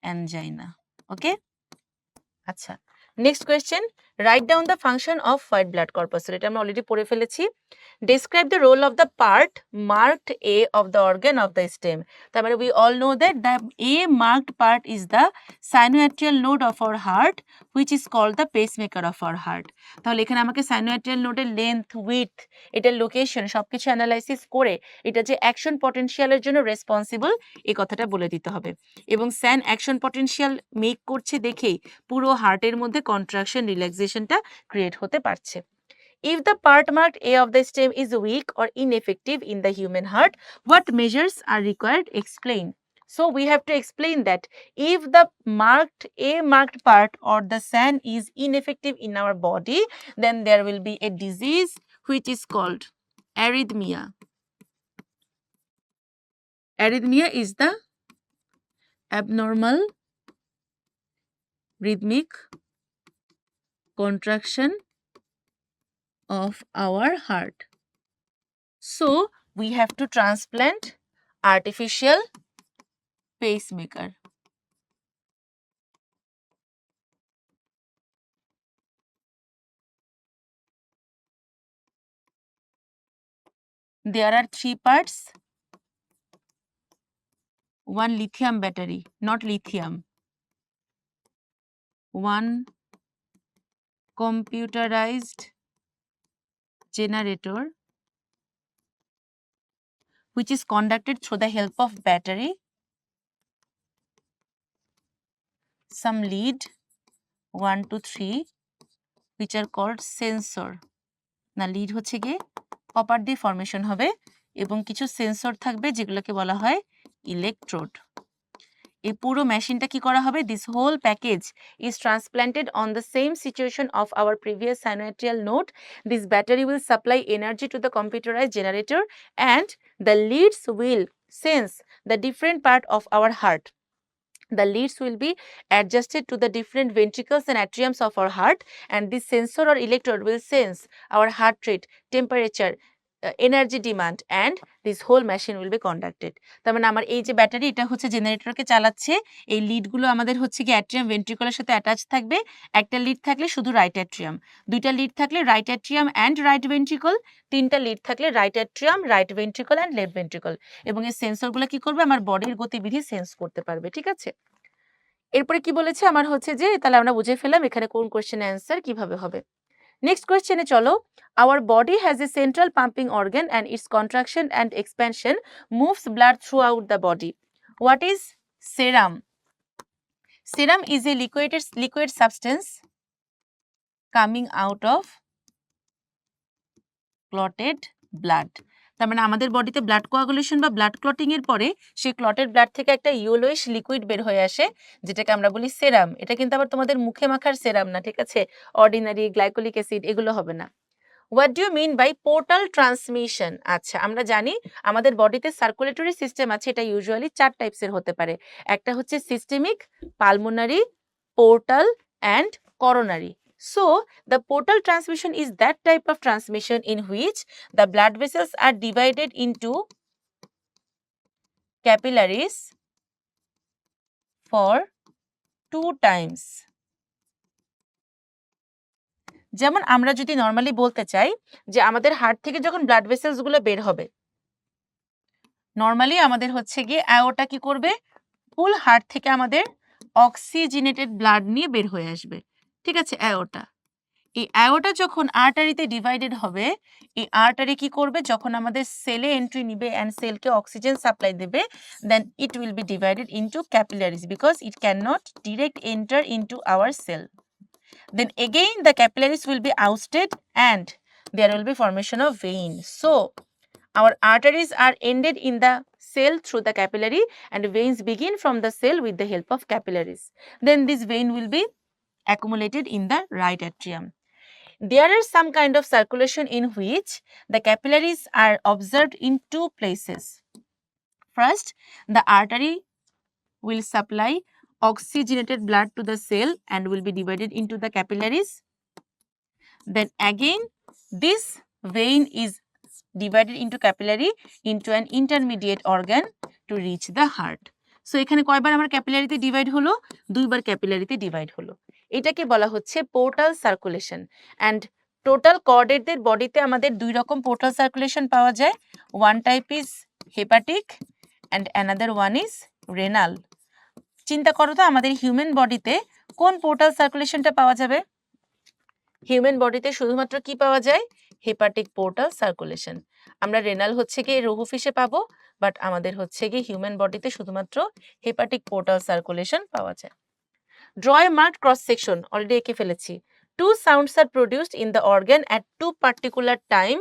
Speaker 1: angina. Okay? আচ্ছা, next question, write down the function of white blood corpuscle. এটা আমরা already পড়ে ফেলেছি। Describe the role of the part marked A of the organ of the stem. তার মানে we all know that the A marked part is the sinoatrial node of our heart which is called the pacemaker of our heart. তাহলে এখানে আমাকে sinoatrial নোডের length, width, এটার location সবকিছু analysis করে এটা যে অ্যাকশন পটেনশিয়ালের জন্য রেসপন্সিবল এই কথাটা বলে দিতে হবে। এবং স্যান অ্যাকশন পটেনশিয়াল মেক করছে দেখেই পুরো হার্টের মধ্যে কন্ট্রাকশন রিল্যাক্সেশনটা ক্রিয়েট হতে পারছে। If the part marked A of the stem is weak or ineffective in the human heart, what measures are required? Explain. So we have to explain that if the marked part or the SAN is ineffective in our body, then there will be a disease which is called arrhythmia. Arrhythmia is the abnormal rhythmic contraction of our heart. So we have to transplant artificial pacemaker. There are 3 parts. One lithium battery, not lithium. One computerized generator which is conducted through the help of battery, some lead 1 to 3 which are called sensor. না lead হচ্ছে গিয়ে copper দিয়ে formation হবে এবং কিছু sensor থাকবে যেগুলোকে বলা হয় ইলেকট্রোড। এই পুরো মেশিনটা কি করা হবে? This whole package is transplanted on the same situation of our previous sinoatrial node. This battery will supply energy to the computerised generator and the leads will sense the different part of our heart. The leads will be adjusted to the different ventricles and atriums of our heart, and this sensor or electrode will sense our heart rate, temperature, energy demand, and this whole machine will be conducted. তার মানে আমার এই যে battery এটা হচ্ছে জেনারেটরকে চালাচ্ছে, এই লিডগুলো আমাদের হচ্ছে কি অ্যাট্রিয়াম ভেন্ট্রিকলের সাথে অ্যাটাচ থাকবে। একটা লিড থাকলে শুধু রাইট অ্যাট্রিয়াম, দুইটা লিড থাকলে right atrium and right ventricle, তিনটা লিড থাকলে right atrium, right ventricle and left ventricle. এবং এই সেন্সরগুলো কি করবে? আমার বডির গতিবিধি সেন্স করতে পারবে। ঠিক আছে, এরপরে কি বলেছে আমার হচ্ছে যে তাহলে আমরা বুঝে ফেললাম এখানে কোন কোশ্চেনের অ্যান্সার কিভাবে হবে। নেক্সট কোয়েশ্চেনে চলো, our body has a central pumping organ and it's contraction and expansion moves blood through out the body. What is serum? Serum is a liquid substance coming out of clotted blood. তার মানে আমাদের বডিতে blood coagulation বা blood clotting এর পরে সেই clotted blood থেকে একটা ইয়েলোইশ লিকুইড বের হয়ে আসে যেটাকে আমরা বলি সেরাম। এটা কিন্তু আবার তোমাদের মুখে মাখার সেরাম না, ঠিক আছে? অর্ডিনারি গ্লাইকোলিক অ্যাসিড এগুলো হবে না। What do you mean by portal transmission? আচ্ছা, আমরা জানি আমাদের বডিতে সার্কুলেটরি সিস্টেম আছে, এটা ইউজুয়ালি 4 টাইপসের হতে পারে। একটা হচ্ছে systemic, pulmonary, portal and coronary. So the portal transmission is that type of transmission in which the blood vessels are divided into capillaries for 2 times. যেমন আমরা যদি নরমালি বলতে চাই যে আমাদের হার্ট থেকে যখন ব্লাড ভেসেলস গুলো বের হবে, নরমালি আমাদের হচ্ছে গিয়ে অ্যাওর্টা কি করবে, ফুল হার্ট থেকে আমাদের অক্সিজেনেটেড ব্লাড নিয়ে বের হয়ে আসবে, ঠিক আছে। অ্যাওর্টা, এই অ্যাওর্টা যখন আর্টারিতে ডিভাইডেড হবে, এই আর্টারি কি করবে, যখন আমাদের সেলে এন্ট্রি নিবে অ্যান্ড সেলকে অক্সিজেন সাপ্লাই দেবে, then it will be divided into capillaries because it can not direct enter into our cell. Then again the capillaries will be ousted and there will be formation of vein. So our arteries are ended in the cell through the capillary and veins begin from the cell with the help of capillaries. Then this vein will be accumulated in the right atrium. There is some kind of circulation in which the capillaries are observed in 2 places. First, the artery will supply oxygenated blood to the cell and will be divided into the capillaries. Then again, this vein is divided into capillary into an intermediate organ to reach the heart. So এখানে কয়বার আমার ক্যাপিলারিতে divide হলো, 2 বার ক্যাপিলারিতে divide হলো। এটাকে বলা হচ্ছে portal circulation. And total কর্ডেটদের বডিতে আমাদের 2 রকম পোর্টাল সার্কুলেশন পাওয়া যায়। One type is hepatic and another one is renal. চিন্তা করো তো আমাদের হিউম্যান বডিতে কোন পোর্টাল সার্কুলেশনটা পাওয়া যাবে? হিউম্যান বডিতে শুধুমাত্র কি পাওয়া যায়? Hepatic portal circulation. আমরা রেনাল হচ্ছে গিয়ে রোহুফিশে পাবো, বাট আমাদের হচ্ছে গিয়ে হিউম্যান বডিতে শুধুমাত্র হেপাটিক পোর্টাল সার্কুলেশন পাওয়া যায়। ড্র এ মার্কড ক্রস সেকশন, অলরেডি এঁকে ফেলেছি। 2 sounds are produced in the organ at 2 particular time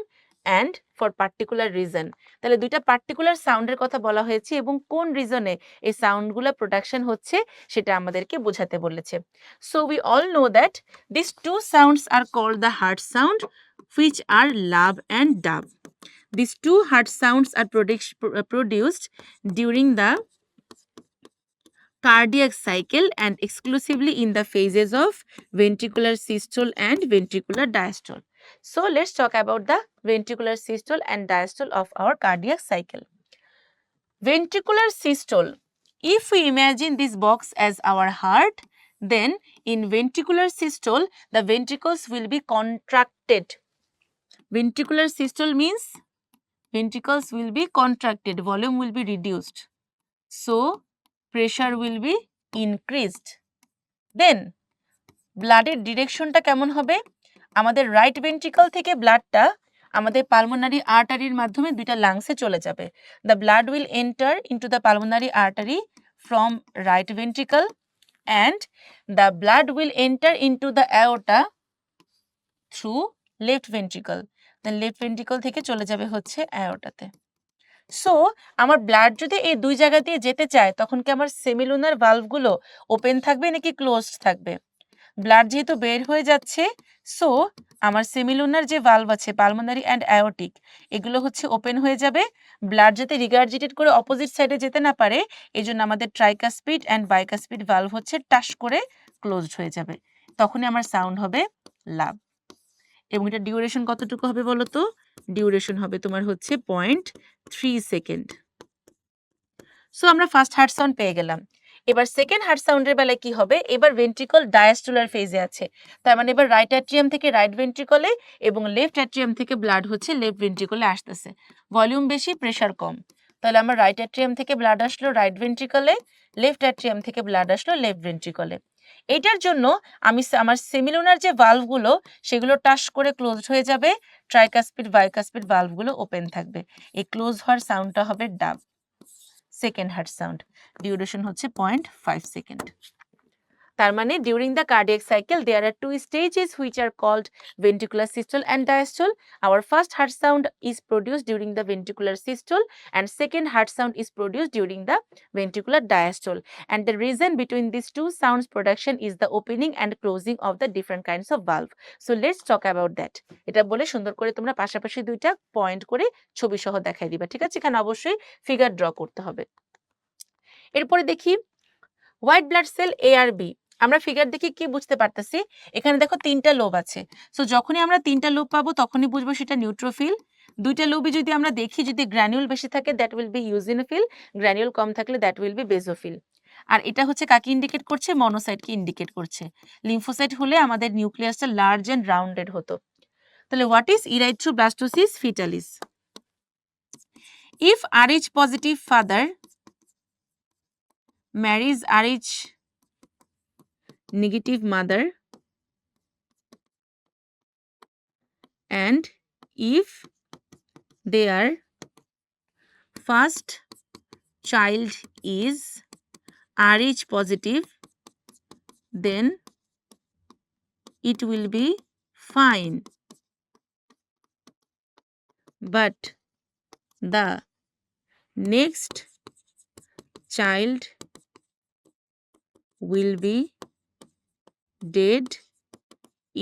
Speaker 1: and for particular reason. তাহলে 2টা পার্টিকুলার সাউন্ডের কথা বলা হয়েছে এবং কোন রিজনে এই সাউন্ডগুলো প্রোডাকশন হচ্ছে সেটা আমাদেরকে বোঝাতে বলেছে। So we all know that this 2 sounds are called the heart sound which are love and dove. These 2 heart sounds are produced during the cardiac cycle and exclusively in the phases of ventricular systole and ventricular diastole. So let's talk about the ventricular systole and diastole of our cardiac cycle. Ventricular systole. If we imagine this box as our heart, then in ventricular systole, the ventricles will be contracted. Ventricular systole means ventricles will be contracted, volume will be reduced. So pressure will be increased. Then ব্লাডের ডিরেকশনটা কেমন হবে? আমাদের right ventricle থেকে ব্লাডটা আমাদের pulmonary আর্টারির মাধ্যমে 2টা লাংসে চলে যাবে। The blood will enter into the pulmonary artery from right ventricle and the blood will enter into the aorta through left ventricle. Then left ventricle থেকে চলে যাবে হচ্ছে অ্যাওর্টাতে। সো আমার ব্লাড যদি এই 2 জায়গা দিয়ে যেতে চায় তখন কি আমার সেমিলুনার ভালভগুলো ওপেন থাকবে নাকি ক্লোজড থাকবে? ব্লাড যেহেতু বের হয়ে যাচ্ছে, সো আমার সেমিলুনার যে ভালভ আছে পালমোনারি অ্যান্ড অ্যাওর্টিক, এগুলো হচ্ছে ওপেন হয়ে যাবে। ব্লাড যাতে রিগার্জিটেট করে অপোজিট সাইডে যেতে না পারে, এই জন্য আমাদের ট্রাইকাসপিড অ্যান্ড বাইকাসপিড ভালভ হচ্ছে টাস করে ক্লোজড হয়ে যাবে। তখনই আমার সাউন্ড হবে লাভ। এবং এটা ডিউরেশন কতটুকু হবে বলো তো? ডিউরেশন হবে তোমার হচ্ছে 0.3 সেকেন্ড। সো আমরা ফার্স্ট হার্ট সাউন্ড পেয়ে গেলাম। এবার সেকেন্ড হার্ট সাউন্ডের বেলায় কি হবে? এবার ভেন্ট্রিকল ডায়াস্টোলার ফেজে আছে, তার মানে এবার রাইট অ্যাট্রিয়াম থেকে রাইট ভেন্ট্রিকলে এবং লেফট অ্যাট্রিয়াম থেকে ব্লাড হচ্ছে লেফট ভেন্ট্রিকলে আসতেছে। ভলিউম বেশি, প্রেশার কম, তাহলে আমার রাইট অ্যাট্রিয়াম থেকে ব্লাড আসলো রাইট ভেন্ট্রিকলে, লেফট অ্যাট্রিয়াম থেকে ব্লাড আসলো লেফট ভেন্ট্রিকলে। এটার জন্য আমি আমার সেমিলুনার যে ভালভগুলো সেগুলো টাস করে ক্লোজড হয়ে যাবে, ট্রাইকাসপিড বাইকাসপিড ভালভগুলো ওপেন থাকবে। এই ক্লোজ হওয়ার সাউন্ডটা হবে ডাব। সেকেন্ড হার্ট সাউন্ড, ডিউরেশন হচ্ছে 0.5 সেকেন্ড। তার মানে during the cardiac cycle there are 2 stages which are called ventricular systole and diastole. Our first heart sound is produced during the ventricular systole and second heart sound is produced during the ventricular diastole, and the reason between these 2 sounds production is the opening and closing of the different kinds of valve. So let's talk about that. এটা বলে সুন্দর করে তোমরা পাশাপাশি 2টা point করে ছবি সহ দেখাই দিবা, ঠিক আছে? এখানে অবশ্যই ফিগার ড্র করতে হবে। এরপরে দেখি হোয়াইট ব্লাড সেল এ আর বি। আমরা ফিগার দেখে কি বুঝতে পারতেছি, এখানে দেখো 3টা লোব আছে। সো যখনই আমরা 3টা লোব পাবো তখনই বুঝবো সেটা নিউট্রোফিল। 2টা লোবই যদি আমরা দেখি, যদি গ্র্যানিউল বেশি থাকে দ্যাট উইল বি ইউজিনোফিল, গ্র্যানিউল কম থাকলে দ্যাট উইল বি বেসোফিল। আর এটা হচ্ছে কাকে ইন্ডিকেট করছে? মনোসাইটকে ইন্ডিকেট করছে। লিম্ফোসাইট হলে আমাদের নিউক্লিয়াসটা লার্জ এন্ড রাউন্ডেড হতো। তাহলে what is erythroblastosis fetalis? If Rh positive father marries Rh negative mother and if their first child is Rh positive, then it will be fine. But the next child will be dead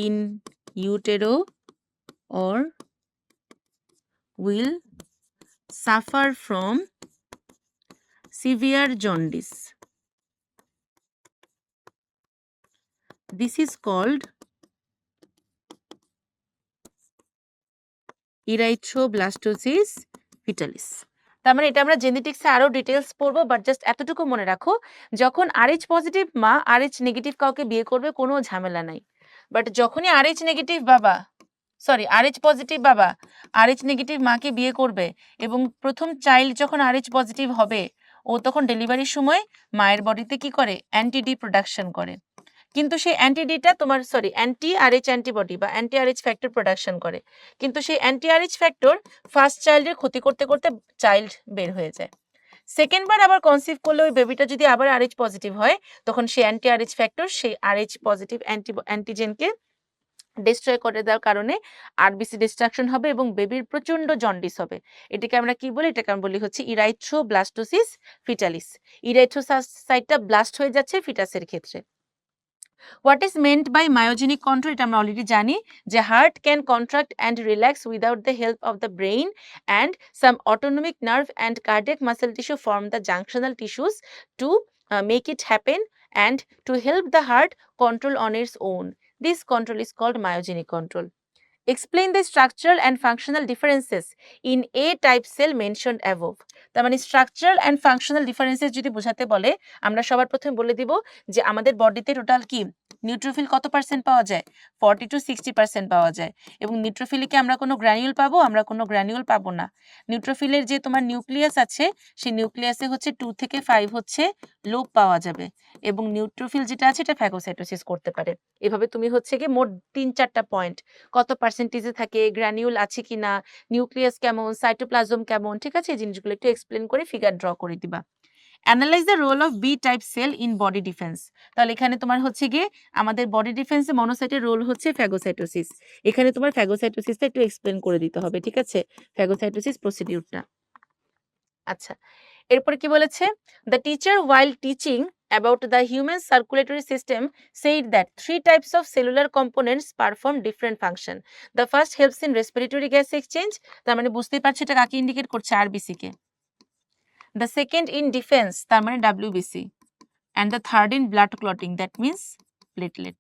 Speaker 1: in utero or will suffer from severe jaundice. This is called erythroblastosis fetalis. তার মানে এটা আমরা জেনেটিক্সে আরো details পড়বো, but just এতটুকু মনে রাখো, যখন RH পজিটিভ মা RH নেগেটিভ কাউকে বিয়ে করবে কোনো ঝামেলা নাই। বাট যখনই RH নেগেটিভ বাবা, সরি RH পজিটিভ বাবা RH নেগেটিভ মাকে বিয়ে করবে এবং প্রথম চাইল্ড যখন RH পজিটিভ হবে, ও তখন ডেলিভারির সময় মায়ের বডিতে কি করে? অ্যান্টিডি প্রোডাকশন করে। কিন্তু সেই অ্যান্টিডিটা তোমার অ্যান্টি RH অ্যান্টিবডি বা অ্যান্টি RH ফ্যাক্টর প্রোডাকশন করে, কিন্তু সেই অ্যান্টি RH ফ্যাক্টর ফার্স্ট চাইল্ডের ক্ষতি করতে করতে চাইল্ড বের হয়ে যায়। সেকেন্ড বার আবার কনসিভ করলে ওই বেবিটা যদি আবার RH পজিটিভ হয়, তখন সেই অ্যান্টি RH ফ্যাক্টর সেই RH পজিটিভ অ্যান্টিজেনকে ডিস্ট্রয় করে দেওয়ার কারণে আরবিসি ডিস্ট্রাকশন হবে এবং বেবির প্রচন্ড জন্ডিস হবে। এটাকে আমরা কি বলি? এটাকে আমরা বলি হচ্ছে ইরাইথ্রোব্লাস্টোসিস ফিটালিস। ইরাইথ্রোসাইটটা ব্লাস্ট হয়ে যাচ্ছে ফিটাসের ক্ষেত্রে। What is meant by myogenic control? এটা আমরা অলরেডি জানি যে heart can contract and relax without the help of the brain, and some autonomic nerve and cardiac muscle tissue form the junctional tissues to make it happen and to help the heart control on its own. This control is called myogenic control. Explain the structural and functional differences in A-type cell mentioned above. তার মানে structural and functional differences যদি বোঝাতে বলে, আমরা সবার প্রথমে বলে দিব যে আমাদের বডিতে টোটাল কি নিউট্রোফিল কত পার্সেন্ট পাওয়া যায়? 40 to 60% পাওয়া যায়। এবং নিউট্রোফিলে আমরা কোনো গ্র্যানিউল পাবো? আমরা কোনো গ্র্যানিউল পাবো না। নিউট্রোফিলের যে তোমার নিউক্লিয়াস আছে, সেই নিউক্লিয়াসে হচ্ছে 2 থেকে 5 হচ্ছে লোব পাওয়া যাবে, এবং নিউট্রোফিল যেটা আছে এটা ফ্যাগোসাইটোসিস করতে পারে। এভাবে তুমি হচ্ছে কি মোট 3-4টা পয়েন্ট, কত পার্সেন্টেজে থাকে, গ্র্যানিউল আছে কিনা, নিউক্লিয়াস কেমন, সাইটোপ্লাজম কেমন, ঠিক আছে, এই জিনিসগুলো একটু এক্সপ্লেন করে ফিগার ড্র করে দিবা। Analyse the role of B type cell in body defence. তাহলে এখানে তোমার হচ্ছে গিয়ে আমাদের বডি ডিফেন্সে মনোসাইটের রোল হচ্ছে ফ্যাগোসাইটোসিস। এখানে তোমার ফ্যাগোসাইটোসিসটা একটু এক্সপ্লেন করে দিতে হবে, ঠিক আছে, ফ্যাগোসাইটোসিস প্রসিডিউরটা। আচ্ছা, এরপরে কি বলেছে? The teacher while teaching about the human circulatory system said that 3 types of cellular components perform different function. The first helps in respiratory gas exchange, তার মানে বুঝতেই পারছো এটা কাকে ইন্ডিকেট করছে? RBC K. The second in defense, তার মানে WBC, and the third in blood clotting, that means platelet.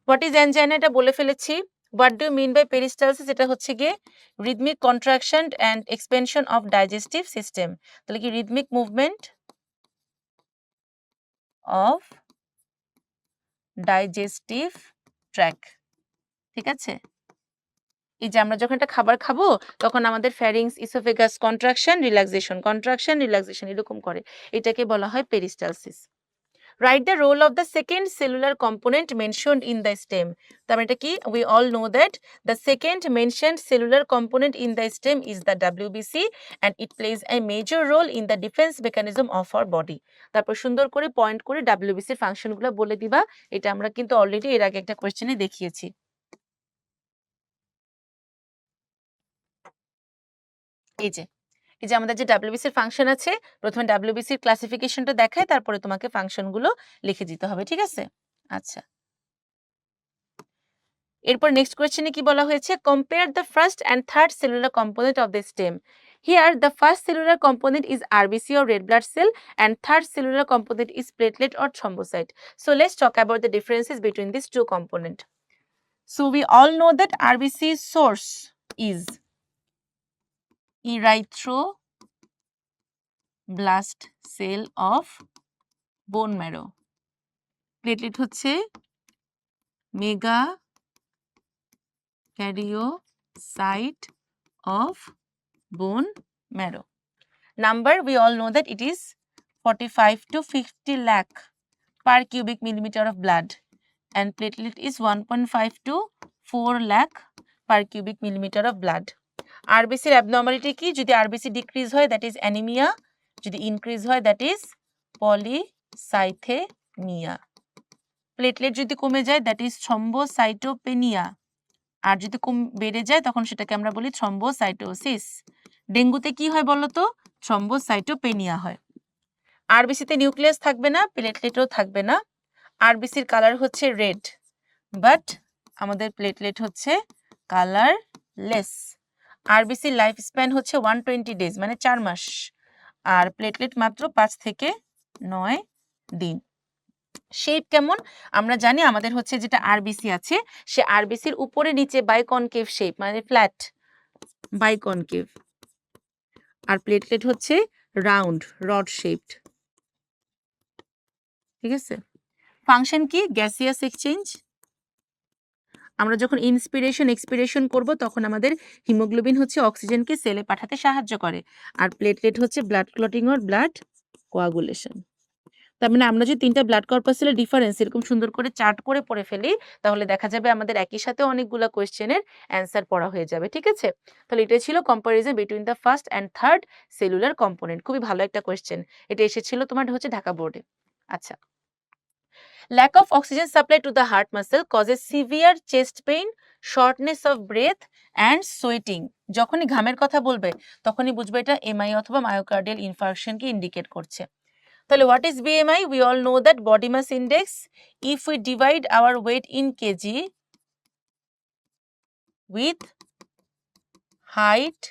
Speaker 1: What is angina? এটা বলে ফেলেছি। What do you mean by peristalsis? এটা হচ্ছে গিয়ে rhythmic contraction and expansion of digestive system. তাহলে কি rhythmic movement of digestive tract, ঠিক আছে? এই যে আমরা যখন একটা খাবার খাবো তখন আমাদের ফ্যারিংস, ইসোফেগাস কন্ট্রাকশন রিল্যাক্সেশন এরকম করে, এটাকে বলা হয় peristalsis. Write the role of the second cellular component mentioned in the stem. তার মানে এটা কি? We all know that the second mentioned cellular component in the stem is the WBC and it plays a major role in the defense mechanism of our body. তারপর সুন্দর করে point করে WBC এর ফাংশনগুলো বলে দিবা। এটা আমরা কিন্তু অলরেডি এর আগে একটা কোশ্চেনে দেখিয়েছি। এই যে আমাদের যে WBC এর ফাংশন আছে, প্রথমে WBC এর ক্লাসিফিকেশনটা দেখায়, তারপরে তোমাকে ফাংশনগুলো লিখে দিতে হবে, ঠিক আছে? আচ্ছা, এরপর নেক্সট কোয়েশ্চেনে কি বলা হয়েছে? Compare the first and third cellular component of the stem. Here, the first cellular component is RBC or red blood cell and third cellular component is platelet or thrombocyte. So let's talk about the differences between these two components. So we all know that RBC source is erythroblast cell of bone marrow. Platelet হচ্ছে megakaryocyte of bone marrow. Number, we all know that it is 45 to 50 lakh per cubic millimeter of blood and platelet is 1.5 to 4 lakh per cubic millimeter of blood. RBC abnormality কি? যদি RBC decrease হয় that is anemia, যদি increase হয় that is polycythemia. Platelet যদি কমে যায় that is thrombocytopenia, আর যদি বেড়ে যায় তখন সেটাকে আমরা বলি থ্রম্বোসাইটোসিস। ডেঙ্গুতে কি হয় বলো তো? থ্রম্বোসাইটোপেনিয়া হয়। আরবিসিতে নিউক্লিয়াস থাকবে না, প্লেটলেটও থাকবে না। আরবিসির কালার হচ্ছে রেড, বাট আমাদের প্লেটলেট হচ্ছে কালারলেস। আরবিসির লাইফ স্প্যান হচ্ছে 120 ডেজ মানে 4 মাস, আর প্লেটলেট মাত্র 5 থেকে 9 দিন। শেপ কেমন? আমরা জানি আমাদের হচ্ছে যেটা আরবিসি আছে সে আরবিসির উপরে নিচে বাইকনকেভ শেপ মানে ফ্ল্যাট বাইকনকেভ, আর প্লেটলেট হচ্ছে রাউন্ড রড শেপড। ঠিক আছে, ফাংশন কি? Gaseous exchange. আমরা যখন ইন্সপিরেশন এক্সপিরেশন করব তখন আমাদের হিমোগ্লোবিন হচ্ছে অক্সিজেনকে সেলে পাঠাতে সাহায্য করে, আর প্লেটলেট হচ্ছে blood clotting or blood coagulation. তার মানে আমরা যদি 3টা ব্লাড কর্পাসেলের ডিফারেন্স এরকম সুন্দর করে চার্ট করে পড়ে ফেলি তাহলে দেখা যাবে আমাদের একই সাথে অনেকগুলো কোয়েশ্চেনের অ্যান্সার পড়া হয়ে যাবে। ঠিক আছে, তাহলে এটা ছিল comparison between the first and third cellular component. খুবই ভালো একটা কোয়েশ্চেন, এটা এসেছিল তোমার হচ্ছে ঢাকা বোর্ডে। আচ্ছা, lack of oxygen supply to the heart muscle causes severe chest pain, shortness of breath and sweating. যখনই ঘামের কথা বলবে তখনই বুঝবে এটা এমআই অথবা মায়োকার্ডিয়াল ইনফার্কশনকে ইন্ডিকেট করছে। তাহলে what is BMI? We all know that body mass index. If we divide our weight in kg with height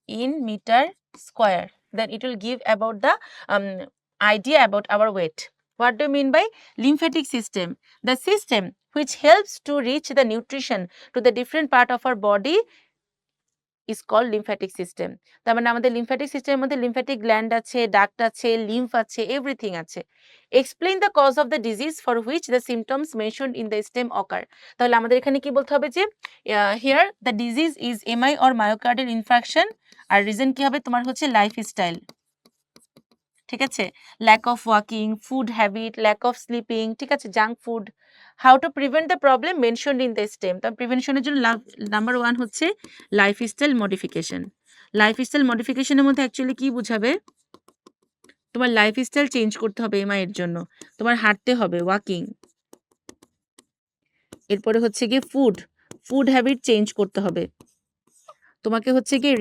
Speaker 1: in meter square, then it will give about the idea about our weight. What do you mean by lymphatic system? The system which helps to reach the nutrition to the different part of our body is called lymphatic system. তার মানে আমাদের lymphatic system এর মধ্যে lymphatic gland আছে, duct আছে, lymph আছে, everything আছে। Explain the cause of the disease for which the symptoms mentioned in the stem occur. তাহলে আমাদের এখানে কি বলতে হবে যে here the disease is MI or myocardial infarction, আর রিজন কি হবে তোমার হচ্ছে লাইফস্টাইল। ঠিক আছে, lack of walking, food habit, lack of sleeping, ঠিক আছে, junk food. How to prevent the problem mentioned in the stem. তার প্রিভেনশনের জন্য নাম্বার 1 হচ্ছে লাইফস্টাইল মডিফিকেশন। লাইফস্টাইল মডিফিকেশনের মধ্যে অ্যাকচুয়ালি কি বুঝাবে? তোমার লাইফস্টাইল চেঞ্জ করতে হবে এমআই এর জন্য, তোমার হাঁটতে হবে, ওয়াকিং। এরপরে হচ্ছে গিয়ে ফুড হ্যাবিট চেঞ্জ করতে হবে, তোমাকে হচ্ছে গিয়ে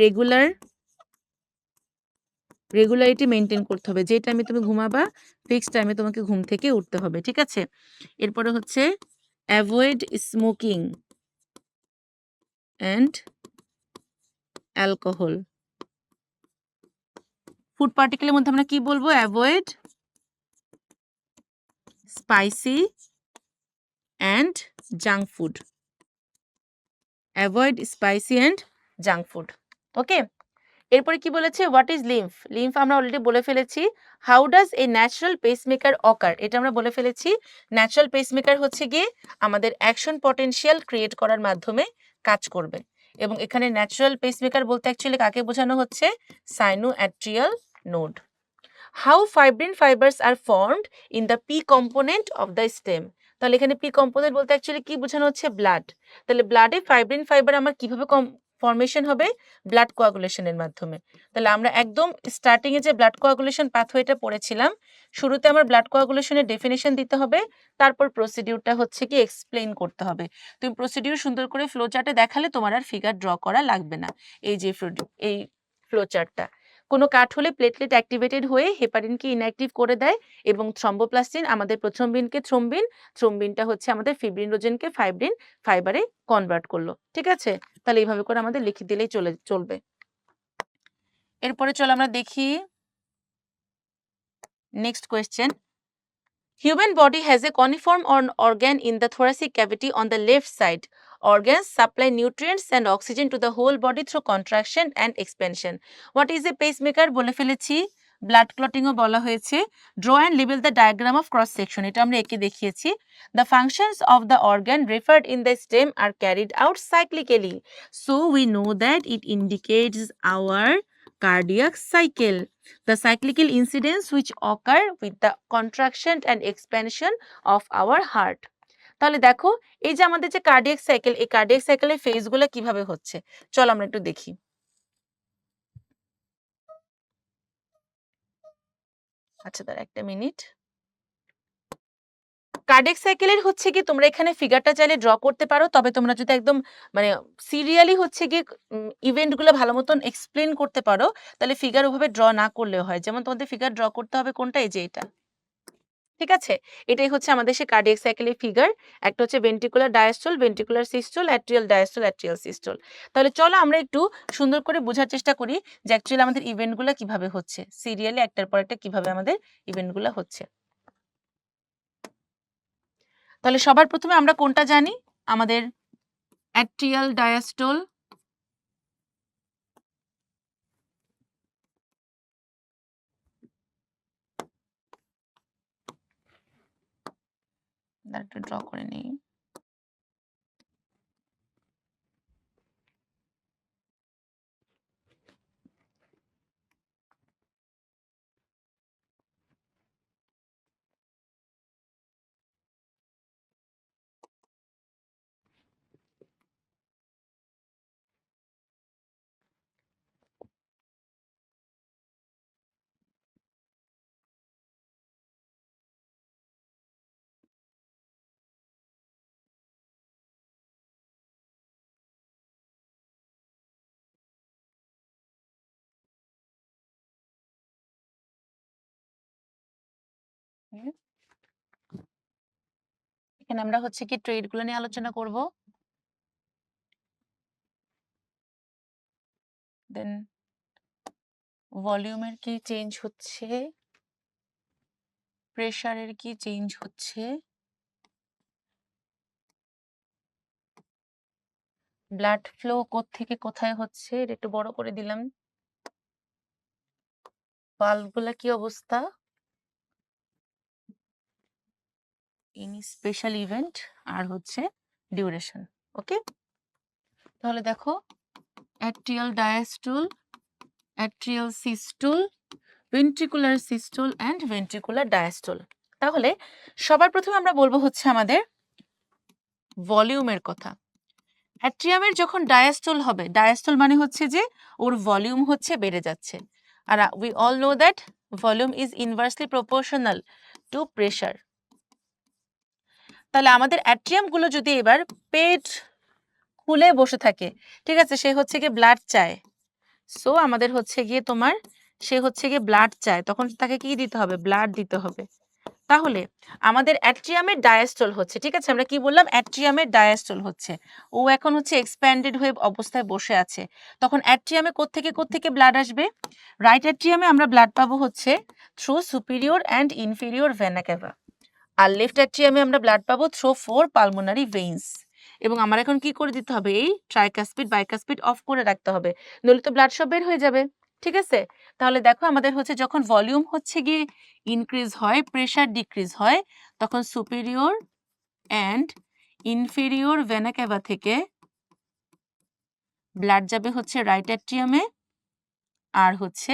Speaker 1: রেগুলারিটি মেনটেন করতে হবে, যে টাইমে তুমি ঘুমাবা ফিক্সড টাইমে তোমাকে ঘুম থেকে উঠতে হবে। ঠিক আছে, এরপরে হচ্ছে avoid smoking and alcohol. Food পার্টিকেলের মধ্যে আমরা কি বলবো? Avoid spicy and junk food. Avoid spicy and junk food. Okay, এরপরে কি বলেছে? What is lymph? লিম্ফ আমরা অলরেডি বলে ফেলেছি। How does a natural pacemaker occur? এটা আমরা বলে ফেলেছি। ন্যাচারাল পেসমেকার হচ্ছে গিয়ে আমাদের অ্যাকশন পটেনশিয়াল ক্রিয়েট করার মাধ্যমে কাজ করবে, এবং এখানে ন্যাচারাল পেসমেকার বলতে অ্যাকচুয়ালি কাকে বোঝানো হচ্ছে? Sinoatrial node. How fibrin fibres are formed in the P component of the stem? তাহলে এখানে পি কম্পোনেন্ট বলতে অ্যাকচুয়ালি কি বোঝানো হচ্ছে? ব্লাড। তাহলে ব্লাডে ফাইব্রিন ফাইবার আমার কিভাবে ফর্মেশন হবে? ব্লাড কোয়াগুলেশনের মাধ্যমে। তাহলে আমরা একদম স্টার্টিং এ যে ব্লাড কোয়াগুলেশন পাথওয়েটা পড়েছিলাম, শুরুতে আমার ব্লাড কোয়াগুলেশনের ডেফিনেশন দিতে হবে, তারপর প্রসিডিউরটা হচ্ছে কি এক্সপ্লেইন করতে হবে। তুমি প্রসিডিউর সুন্দর করে ফ্লো চার্টে দেখালে তোমার আর ফিগার ড্র করা লাগবে না। এই যে এই ফ্লো চার্টটা, কোনো কাট হলে প্লেটলেট অ্যাক্টিভেটেড হয়ে হেপারিনকে ইনঅ্যাক্টিভ করে দেয়, এবং থ্রম্বোপ্লাস্টিন আমাদের প্রথমবিনকে থ্রোম্বিনটা হচ্ছে আমাদের ফিব্রিনোজেনকে ফাইব্রিন ফাইবারে কনভার্ট করলো। ঠিক আছে, তাহলে এইভাবে করে আমাদের লিখে দিলেই চলবে। এরপরে চলো আমরা দেখি next question. Human body has a coniform organ in the thoracic cavity on the left side. Organs supply nutrients and oxygen to the whole body through contraction and expansion. What is a pacemaker? বলে ফেলেছি। Blood ক্লটিংও বলা হয়েছে। Draw and label the diagram of cross section. এটা আমরা এঁকে দেখিয়েছি। The functions of the organ referred in the stem are carried out cyclically. So we know that it indicates our cardiac cycle. The cyclical incidents which occur with the contraction and expansion of our heart. তাহলে দেখো এই যে আমাদের যে cardiac cycle, এই cardiac সাইকেলের ফেজগুলো কিভাবে হচ্ছে চলো আমরা একটু দেখি। আচ্ছা দাঁড়া একটা মিনিট। কার্ডিয়াক সাইকেলের হচ্ছে কি তোমরা এখানে ফিগারটা চাইলে ড্র করতে পারো, তবে তোমরা যদি একদম মানে সিরিয়ালি হচ্ছে কি ইভেন্টগুলো ভালো মতন এক্সপ্লেন করতে পারো তাহলে ফিগার ওভাবে ড্র না করলেও হয়। যেমন তোমাদের ফিগার ড্র করতে হবে কোনটা, এই যে এটা, ঠিক আছে? এটাই হচ্ছে আমাদের সেই কার্ডিয়াক সাইকেলের ফিগার। একটা হচ্ছে ventricular diastole, ventricular systole, atrial diastole, atrial systole. তাহলে চলো আমরা একটু সুন্দর করে বোঝার চেষ্টা করি যে অ্যাকচুয়ালি আমাদের ইভেন্টগুলো কিভাবে হচ্ছে, সিরিয়ালি একটার পর একটা কিভাবে আমাদের ইভেন্টগুলো হচ্ছে। তাহলে সবার প্রথমে আমরা কোনটা জানি, আমাদের অ্যাট্রিয়াল ডায়াস্টল, একটু ড্র করে নিই। এখানে আমরা হচ্ছে কি ট্রেডগুলো নিয়ে আলোচনা করব। দেন ভলিউমের কি চেঞ্জ হচ্ছে, প্রেসারের কি চেঞ্জ হচ্ছে, ব্লাড ফ্লো থেকে কোথায় হচ্ছে, এটা একটু বড় করে দিলাম, ভালভগুলা কি অবস্থা, এনি স্পেশাল ইভেন্ট, আর হচ্ছে ডিউরেশন। ওকে, তাহলে দেখো atrial diastole, atrial systole, ventricular systole and ventricular diastole. তাহলে সবার প্রথমে আমরা বলবো হচ্ছে আমাদের ভলিউমের কথা। অ্যাট্রিয়ামের যখন ডায়াস্টল হবে, ডায়াস্টল মানে হচ্ছে যে ওর ভলিউম হচ্ছে বেড়ে যাচ্ছে, আর we all know that volume is inversely proportional to pressure. তাহলে আমাদের অ্যাট্রিয়ামগুলো যদি এবার পেট খুলে বসে থাকে, ঠিক আছে, সে হচ্ছে গিয়ে ব্লাড চায়, সো আমাদের হচ্ছে গিয়ে তোমার সে হচ্ছে গিয়ে ব্লাড চায়, তখন তাকে কি দিতে হবে, ব্লাড দিতে হবে। তাহলে আমাদের অ্যাট্রিয়ামের ডায়াস্টল হচ্ছে, ঠিক আছে, আমরা কি বললাম, অ্যাট্রিয়ামের ডায়াস্টল হচ্ছে, ও এখন হচ্ছে এক্সপ্যান্ডেড হয়ে অবস্থায় বসে আছে, তখন অ্যাট্রিয়ামে কোত্থেকে ব্লাড আসবে, রাইট অ্যাট্রিয়ামে আমরা ব্লাড পাবো হচ্ছে through superior and inferior vena cava, আর লেফট অ্যাট্রিয়ামে আমরা ব্লাড পাবো থ্রু 4 পালমোনারি ভেইনস। এবং আমার এখন কি করে দিতে হবে, এই ট্রাইকাসপিড বাইকাসপিড অফ করে রাখতে হবে, নইলে তো ব্লাড সব বের হয়ে যাবে, ঠিক আছে। তাহলে দেখো আমাদের হচ্ছে যখন ভলিউম হচ্ছে গিয়ে ইনক্রিজ হয়, প্রেসার ডিক্রিজ হয়, তখন সুপিরিয়র অ্যান্ড ইনফেরিয়র ভেনা ক্যাভা থেকে ব্লাড যাবে হচ্ছে রাইট অ্যাট্রিয়ামে, আর হচ্ছে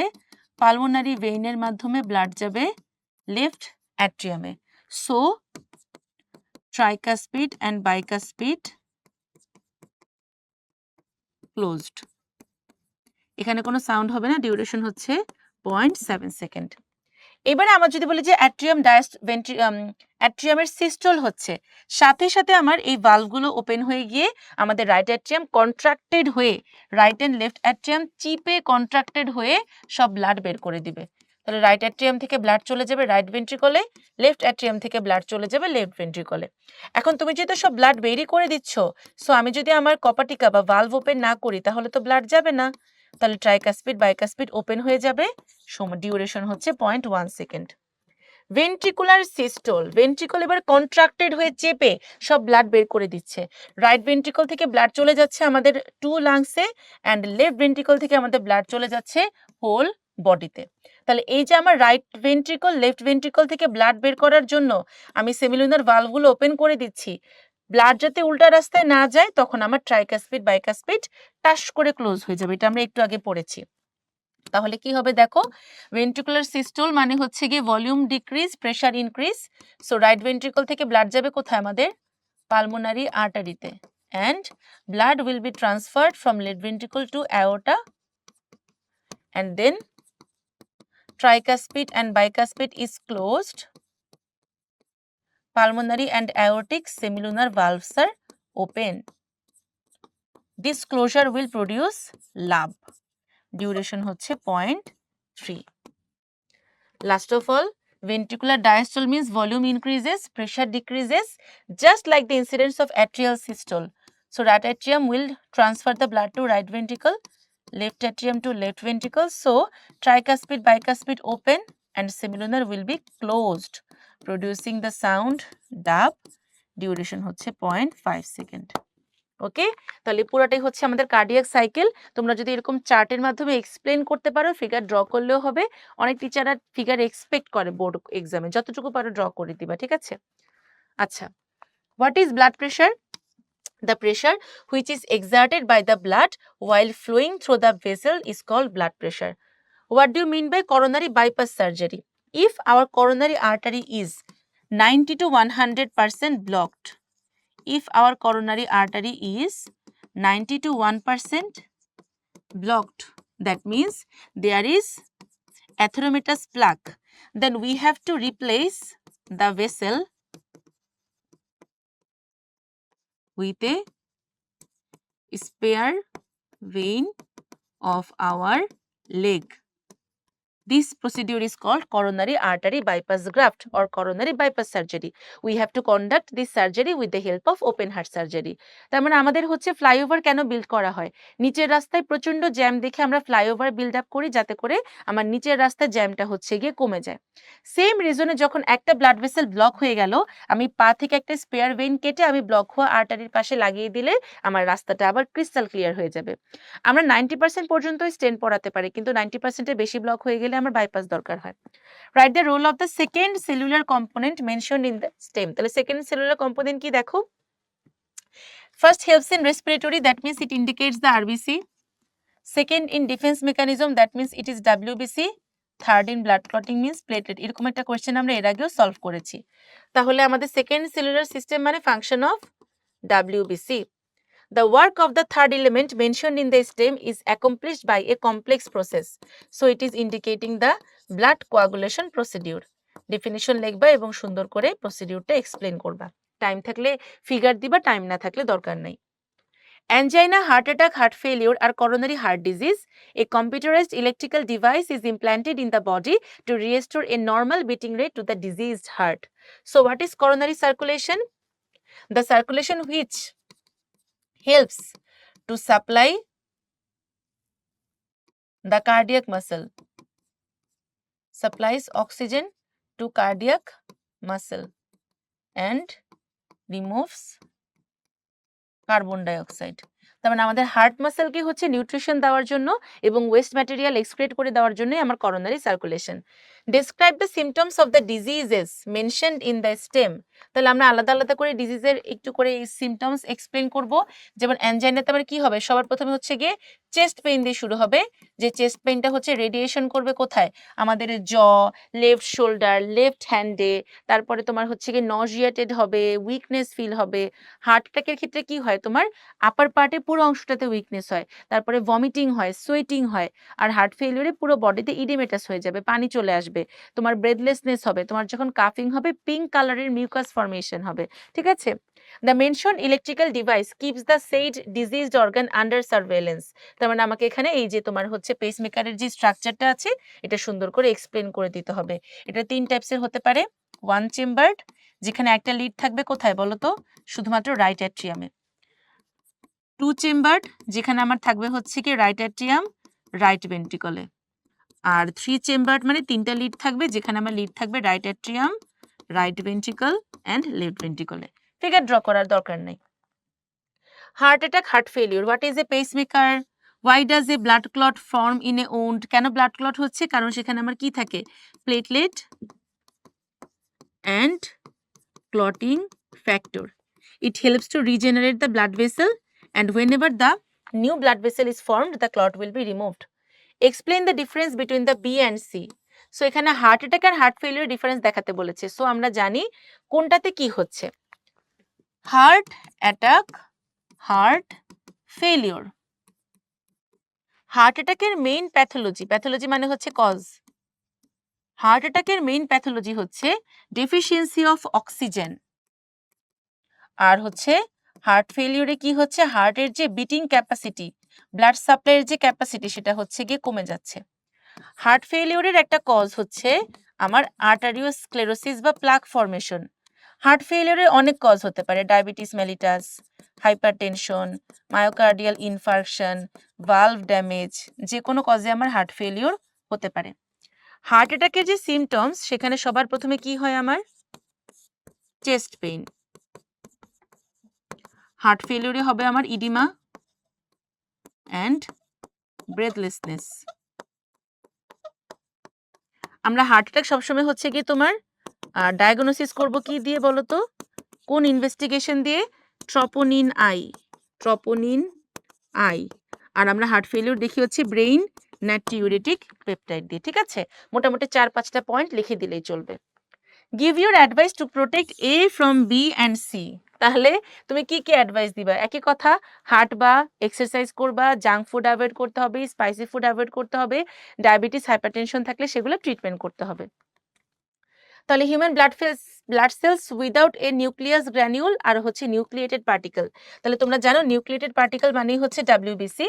Speaker 1: পালমোনারি ভেইনের মাধ্যমে ব্লাড যাবে লেফট অ্যাট্রিয়ামে। So tricuspid and bicuspid closed. এখানে কোনো সাউন্ড হবে না, ডিউরেশন হচ্ছে 0.7 সেকেন্ড। এবারে আমরা যদি বলি যে অ্যাট্রিয়ামের সিস্টল হচ্ছে, সাথে সাথে আমার এই ভালভগুলো ওপেন হয়ে গিয়ে আমাদের রাইট অ্যাট্রিয়াম কন্ট্রাক্টেড হয়ে, রাইট অ্যান্ড লেফট অ্যাট্রিয়াম চিপে কন্ট্রাক্টেড হয়ে সব ব্লাড বের করে দিবে। তাহলে রাইট অ্যাট্রিয়াম থেকে ব্লাড চলে যাবে রাইট ভেন্ট্রিকলে, লেফট অ্যাট্রিয়াম থেকে ব্লাড চলে যাবে লেফট ভেন্ট্রিকলে। এখন তুমি যেহেতু সব ব্লাড বেরই করে দিচ্ছ, সো আমি যদি আমার কপাটিকা বা ভালভ ওপেন না করি তাহলে তো ব্লাড যাবে না, তাহলে ট্রাইকাসপিড বাইকাসপিড ওপেন হয়ে যাবে, ডিউরেশন হচ্ছে 0.1 সেকেন্ড। ভেন্ট্রিকুলার সিস্টোল, ভেন্ট্রিকল এবার কন্ট্রাক্টেড হয়ে চেপে সব ব্লাড বের করে দিচ্ছে। রাইট ভেন্ট্রিকল থেকে ব্লাড চলে যাচ্ছে আমাদের 2 লাংসে, অ্যান্ড লেফট ভেন্ট্রিকল থেকে আমাদের ব্লাড চলে যাচ্ছে হোল বডিতে। তাহলে এই যে আমার রাইট ভেন্ট্রিকল লেফট ভেন্ট্রিকল থেকে ব্লাড বের করার জন্য আমি সেমিলুনার ভালভগুলো ওপেন করে দিচ্ছি, ব্লাড যাতে উল্টা রাস্তায় না যায়, তখন আমার ট্রাইকাসপিড বাইকাসপিড টাস করে ক্লোজ হয়ে যাবে। এটা আমরা একটু আগে পড়েছি। তাহলে কি হবে দেখো, ভেন্ট্রিকুলার সিস্টোল মানে হচ্ছে গিয়ে volume decrease, pressure increase. So right ventricle থেকে ব্লাড যাবে কোথায়, আমাদের pulmonary আর্টারিতে, and blood will be transferred from left ventricle to aorta, and then tricuspid and bicuspid is closed, pulmonary and aortic semilunar valves are open. This closure will produce lab. Duration হচ্ছে 0.3. Last of all, ventricular diastole means volume increases, pressure decreases, just like the incidence of atrial systole. So right atrium will transfer the blood to right ventricle, left atrium to left ventricle. So tricuspid bicuspid open and semilunar will be closed, producing the sound dub. Duration হচ্ছে 0.5 second. ওকে, তাহলে পুরোটাই হচ্ছে আমাদের cardiac cycle. তোমরা যদি এরকম চার্টের মাধ্যমে এক্সপ্লেন করতে পারো, ফিগার ড্র করলেও হবে। অনেক টিচাররা ফিগার এক্সপেক্ট করে বোর্ড এক্সামে, যতটুকু পারো ড্র করে দিবা, ঠিক আছে? আচ্ছা, what is blood pressure? The pressure which is exerted by the blood while flowing through the vessel is called blood pressure. What do you mean by coronary bypass surgery? If our coronary artery is 90 to 100% blocked, if our coronary artery is 90 to 1% blocked, that means there is atheromatous plaque, then we have to replace the vessel with a spare vein of our leg. This procedure is called coronary artery bypass graft or coronary bypass surgery. We have to conduct this surgery with the help of open heart surgery. তার মানে আমাদের হচ্ছে flyover কেন build করা হয়? নিচের রাস্তায় প্রচন্ড জ্যাম দেখে আমরা ফ্লাইওভার বিল্ড আপ করি, যাতে করে আমার নিচের রাস্তায় জ্যামটা হচ্ছে গিয়ে কমে যায়। সেম রিজনে যখন একটা ব্লাড ভেসেল ব্লক হয়ে গেল, আমি পা থেকে একটা স্পেয়ার ভেইন কেটে আমি ব্লক হওয়া আর্টারির পাশে লাগিয়ে দিলে আমার রাস্তাটা আবার ক্রিস্টাল ক্লিয়ার হয়ে যাবে। আমরা 90% পর্যন্ত স্টেন্ট পড়াতে পারি, কিন্তু 90% এর বেশি ব্লক হয়ে গেলে আমার বাইপাস দরকার হয়। Write the role of the second cellular component mentioned in the stem. তাহলে সেকেন্ড সেলুলার কম্পোনেন্ট কি দেখো, first helps in respiratory, that means it indicates the RBC. Second in defence mechanism, that means it is WBC. Third in blood clotting means platelet. এরকম একটা question আমরা এর আগেও solve করেছি। তাহলে আমাদের সেকেন্ড সেলুলার সিস্টেম মানে function of WBC. The work of the third element mentioned in the stem is accomplished by a complex process. So it is indicating the blood coagulation procedure. Definition লিখবা এবং সুন্দর করে প্রসিডিউরটা explain করবা। Time থাকলে figure দিবা, time না থাকলে দরকার নাই। Angina, heart attack, heart failure are coronary heart disease. A computerized electrical device is implanted in the body to restore a normal beating rate to the diseased heart. So what is coronary circulation? The circulation which helps to supply the cardiac muscle, supplies oxygen to cardiac muscle and removes carbon dioxide. তার মানে আমাদের heart মাসেলকে হচ্ছে nutrition দেওয়ার জন্য এবং West material excrete করে দেওয়ার জন্যই আমার coronary circulation. Describe the symptoms of the diseases mentioned in the stem. তাহলে আমরা আলাদা আলাদা করে ডিজিজের একটু করে সিমটমস এক্সপ্লেন করব। যেমন অ্যানজাইনাতে আবার কি হবে, সবার প্রথমে হচ্ছে গিয়ে চেস্ট পেইন দিয়ে শুরু হবে, যে চেস্ট পেইনটা হচ্ছে রেডিয়েশন করবে কোথায়, আমাদের জ, লেফট শোল্ডার, লেফট হ্যান্ডে। তারপরে তোমার হচ্ছে গিয়ে নজিয়েটেড হবে, উইকনেস ফিল হবে। হার্ট অ্যাটাকের ক্ষেত্রে কি হয়, তোমার আপার পার্টে পুরো অংশটাতে উইকনেস হয়, তারপরে ভমিটিং হয়, সোয়েটিং হয়। আর হার্ট ফেলিওরে পুরো বডিতে ইডিমেটাস হয়ে যাবে, পানি চলে আসবে, তোমার ব্রেথলেসনেস হবে, তোমার যখন কাফিং হবে পিঙ্ক কালারের মিউকাস ফর্মেশন হবে, ঠিক আছে? The mention electrical device keeps the said diseased organ under surveillance. তার মানে আমাকে এখানে এই যে তোমার হচ্ছে পেসমেকারের যে স্ট্রাকচারটা আছে এটা সুন্দর করে এক্সপ্লেন করে দিতে হবে। এটা 3 টাইপসের হতে পারে। ওয়ান চেম্বার্ড, যেখানে একটা লিড থাকবে কোথায় বলো তো, শুধুমাত্র রাইট অ্যাট্রিয়ামে। 2 চেম্বার্ড, যেখানে আমার থাকবে হচ্ছে কি রাইট অ্যাট্রিয়াম, রাইট ভেন্ট্রিকলে। আর 3 চেম্বার মানে 3টা লিড থাকবে, যেখানে আমার লিড থাকবে right atrium, right ventricle and left ভেন্ট্রিকলে। ফিগার ড্র করার দরকার নেই। Heart attack, heart failure. What is a pacemaker? Why does a blood clot form in a wound? কেন ব্লাড ক্লট হচ্ছে? কারণ সেখানে আমার কি থাকে? Platelet and clotting factor. It helps to regenerate the blood vessel, and whenever the new blood vessel is formed, the clot will be removed. Explain the difference between the B and C. So এখানে heart attack আর heart failure difference দেখাতে বলেছে। So আমরা জানি কোনটাতে কি হচ্ছে। Heart attack, heart failure. Heart অ্যাটাকের main pathology মানে হচ্ছে কজ। হার্ট অ্যাটাকের মেইন প্যাথোলজি হচ্ছে ডেফিসিয়েন্সি অফ অক্সিজেন। আর হচ্ছে হার্ট ফেলিওরে কি হচ্ছে? হার্টের যে বিটিং ক্যাপাসিটি, ব্লাড সাপ্লাইয়ের যে ক্যাপাসিটি, সেটা হচ্ছে গিয়ে কমে যাচ্ছে। হার্ট ফেলিওরের একটা কজ হচ্ছে আমার আর্টারিওস্ক্লেরোসিস বা প্লাক ফর্মেশন। হার্ট ফেলিওরের অনেক কজ হতে পারে, diabetes mellitus, hypertension, myocardial infarction, valve damage, যে কোনো কজে আমার হার্ট ফেলিওর হতে পারে। হার্ট অ্যাটাকের যে সিমটমস, সেখানে সবার প্রথমে কি হয়? আমার চেস্ট পেইন। হার্ট ফেলিওরে হবে আমার ইডিমা অ্যান্ড ব্রেথলেসনেস। আমরা হার্ট অ্যাটাক সবসময় হচ্ছে কি তোমার ডায়াগনোসিস করব কি দিয়ে বলো তো? কোন ইনভেস্টিগেশন দিয়ে? Troponin I, troponin I. আর আমরা হার্ট ফেলিওর দেখি হচ্ছে ব্রেইন নাট্রিউরেটিক পেপটাইড দিয়ে। ঠিক আছে, মোটামুটি 4-5টা পয়েন্ট লিখে দিলেই চলবে। Give your advice to protect A from B and C. তাহলে তুমি কি কি অ্যাডভাইস দিবা? একই কথা, হাঁটবা, এক্সারসাইজ করবা, জাঙ্ক ফুড অ্যাভয়েড করতে হবে, স্পাইসি ফুড অ্যাভয়েড করতে হবে, ডায়াবেটিস হাইপারটেনশন থাকলে সেগুলো ট্রিটমেন্ট করতে হবে। তাহলে human blood cells without a nucleus granule আর হচ্ছে নিউক্লিয়েটেড পার্টিকেল। তাহলে তোমরা জানো নিউক্লিয়েটেড পার্টিকেল মানেই হচ্ছে ডাব্লিউবিসি,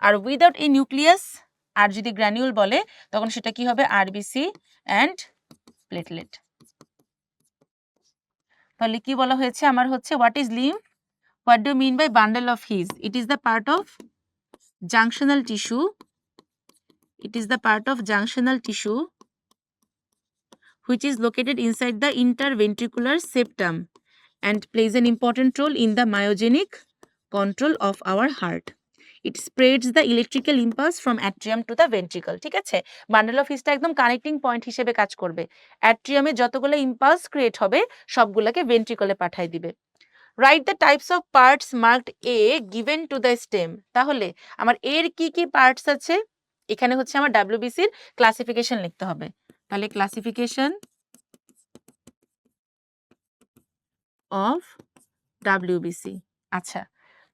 Speaker 1: আর উইদাউট এ নিউক্লিয়াস আর যদি গ্র্যানিউল বলে তখন সেটা কি হবে? RBC and platelet. তাহলে কি বলা হয়েছে আমার হচ্ছে what is lymph? What do mean by bundle of His? It is the part of junctional tissue. It is the part of junctional tissue which is located inside the interventricular septum and plays an important role in the myogenic control of our heart. It spreads the electrical impulse from atrium to the ventricle. ঠিক আছে, bundle of হিসটা একদম connecting point হিসেবে কাজ করবে। অ্যাট্রিয়ামে যতগুলো impulse create হবে সবগুলোকে ভেন্ট্রিকলে পাঠাই দিবে। Write the types of parts marked a given to the stem. তাহলে আমার এর কি কি পার্টস আছে? এখানে হচ্ছে আমার ডাব্লিউবিসির ক্লাসিফিকেশন লিখতে হবে। তাহলে ক্লাসিফিকেশন অফ ডাব্লিউবিসি। আচ্ছা,